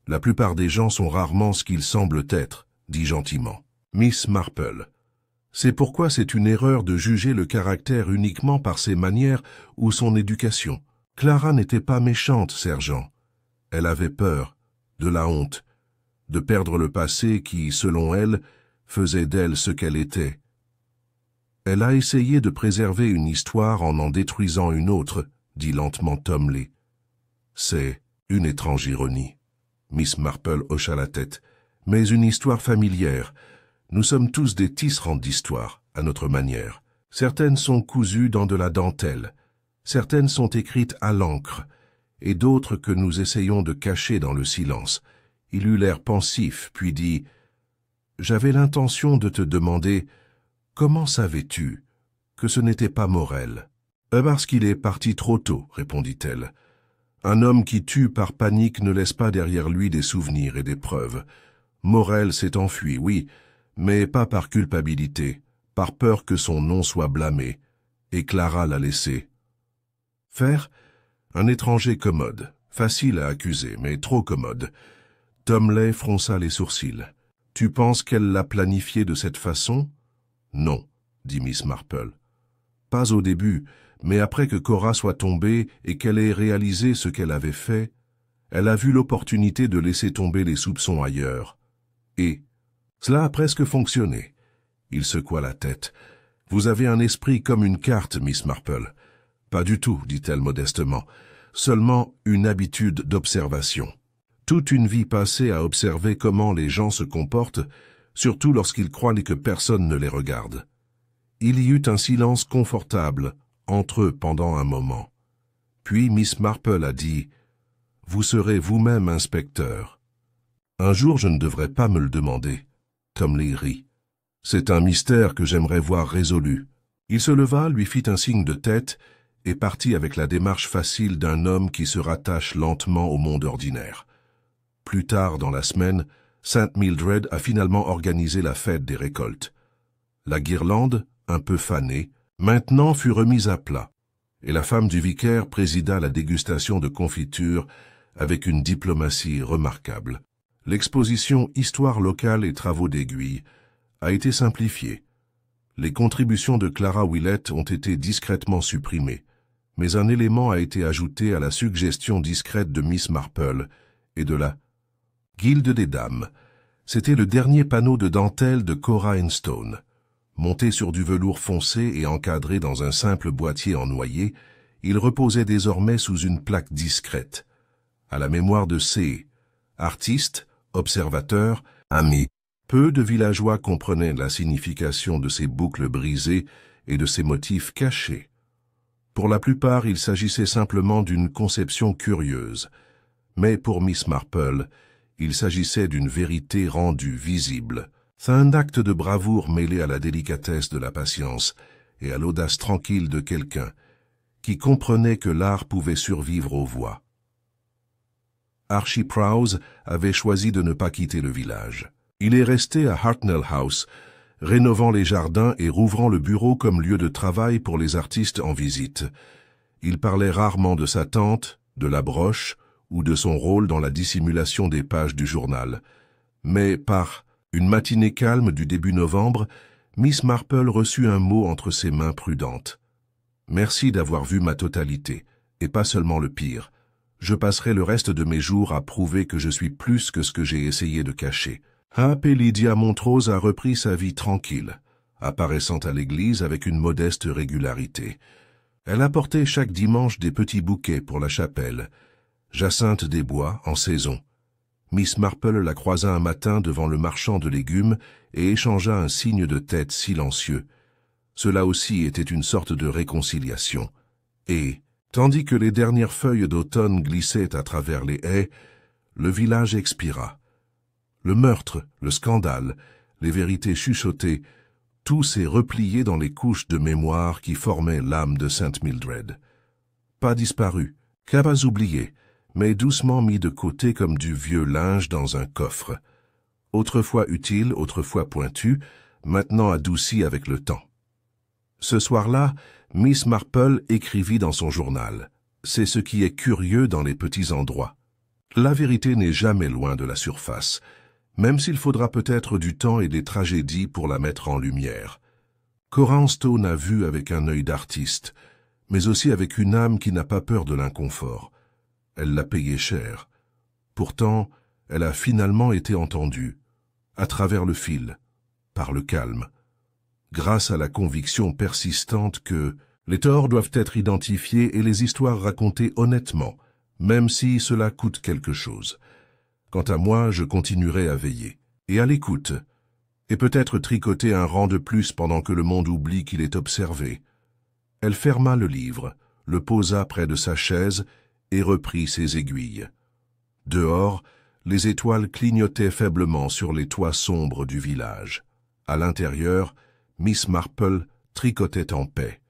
La plupart des gens sont rarement ce qu'ils semblent être, dit gentiment Miss Marple. C'est pourquoi c'est une erreur de juger le caractère uniquement par ses manières ou son éducation. Clara n'était pas méchante, sergent. Elle avait peur, de la honte, de perdre le passé qui, selon elle, faisait d'elle ce qu'elle était. Elle a essayé de préserver une histoire en détruisant une autre, dit lentement Tomley. C'est une étrange ironie. Miss Marple hocha la tête. Mais une histoire familière. Nous sommes tous des tisserands d'histoire, à notre manière. Certaines sont cousues dans de la dentelle, certaines sont écrites à l'encre, et d'autres que nous essayons de cacher dans le silence. Il eut l'air pensif, puis dit « J'avais l'intention de te demander, comment savais-tu que ce n'était pas Morel ?»« Parce qu'il est parti trop tôt, » répondit-elle. « Un homme qui tue par panique ne laisse pas derrière lui des souvenirs et des preuves. Morel s'est enfui, oui, mais pas par culpabilité, par peur que son nom soit blâmé, et Clara l'a laissé. Faire? Un étranger commode, facile à accuser, mais trop commode. » Tomley fronça les sourcils. « Tu penses qu'elle l'a planifié de cette façon? »« Non, » dit Miss Marple. « Pas au début, mais après que Cora soit tombée et qu'elle ait réalisé ce qu'elle avait fait, elle a vu l'opportunité de laisser tomber les soupçons ailleurs. Et cela a presque fonctionné. » Il secoua la tête. « Vous avez un esprit comme une carte, Miss Marple. »« Pas du tout, dit-elle modestement. Seulement une habitude d'observation. Toute une vie passée à observer comment les gens se comportent, surtout lorsqu'ils croient que personne ne les regarde. » Il y eut un silence confortable entre eux pendant un moment. Puis Miss Marple a dit « Vous serez vous-même inspecteur. » « Un jour, je ne devrais pas me le demander. » Tomley rit. « C'est un mystère que j'aimerais voir résolu. » Il se leva, lui fit un signe de tête et partit avec la démarche facile d'un homme qui se rattache lentement au monde ordinaire. Plus tard dans la semaine, St. Mildred a finalement organisé la fête des récoltes. La guirlande, un peu fanée, maintenant fut remise à plat, et la femme du vicaire présida la dégustation de confitures avec une diplomatie remarquable. L'exposition « Histoire locale et travaux d'aiguille » a été simplifiée. Les contributions de Clara Willett ont été discrètement supprimées, mais un élément a été ajouté à la suggestion discrète de Miss Marple et de la Guilde des Dames. C'était le dernier panneau de dentelle de Cora Stone. Monté sur du velours foncé et encadré dans un simple boîtier en noyer, il reposait désormais sous une plaque discrète. À la mémoire de C. Artistes, observateurs, amis. Peu de villageois comprenaient la signification de ces boucles brisées et de ces motifs cachés. Pour la plupart, il s'agissait simplement d'une conception curieuse. Mais pour Miss Marple, il s'agissait d'une vérité rendue visible. C'est un acte de bravoure mêlé à la délicatesse de la patience et à l'audace tranquille de quelqu'un qui comprenait que l'art pouvait survivre aux voix. Archie Prowse avait choisi de ne pas quitter le village. Il est resté à Hartnell House, rénovant les jardins et rouvrant le bureau comme lieu de travail pour les artistes en visite. Il parlait rarement de sa tante, de la broche ou de son rôle dans la dissimulation des pages du journal. Mais par une matinée calme du début novembre, Miss Marple reçut un mot entre ses mains prudentes. « Merci d'avoir vu ma totalité, et pas seulement le pire. Je passerai le reste de mes jours à prouver que je suis plus que ce que j'ai essayé de cacher. » Et Lydia Montrose a repris sa vie tranquille, apparaissant à l'église avec une modeste régularité. Elle apportait chaque dimanche des petits bouquets pour la chapelle. Jacinthe des Bois, en saison. Miss Marple la croisa un matin devant le marchand de légumes et échangea un signe de tête silencieux. Cela aussi était une sorte de réconciliation. Et, tandis que les dernières feuilles d'automne glissaient à travers les haies, le village expira. Le meurtre, le scandale, les vérités chuchotées, tout s'est replié dans les couches de mémoire qui formaient l'âme de St. Mildred. Pas disparu, pas oublié, mais doucement mis de côté comme du vieux linge dans un coffre. Autrefois utile, autrefois pointu, maintenant adouci avec le temps. Ce soir-là, Miss Marple écrivit dans son journal. C'est ce qui est curieux dans les petits endroits. La vérité n'est jamais loin de la surface, même s'il faudra peut-être du temps et des tragédies pour la mettre en lumière. Cora Stone a vu avec un œil d'artiste, mais aussi avec une âme qui n'a pas peur de l'inconfort. Elle l'a payé cher. Pourtant, elle a finalement été entendue, à travers le fil, par le calme, grâce à la conviction persistante que les torts doivent être identifiés et les histoires racontées honnêtement, même si cela coûte quelque chose. Quant à moi, je continuerai à veiller, et à l'écoute, et peut-être tricoter un rang de plus pendant que le monde oublie qu'il est observé. Elle ferma le livre, le posa près de sa chaise et reprit ses aiguilles. Dehors, les étoiles clignotaient faiblement sur les toits sombres du village. À l'intérieur, Miss Marple tricotait en paix.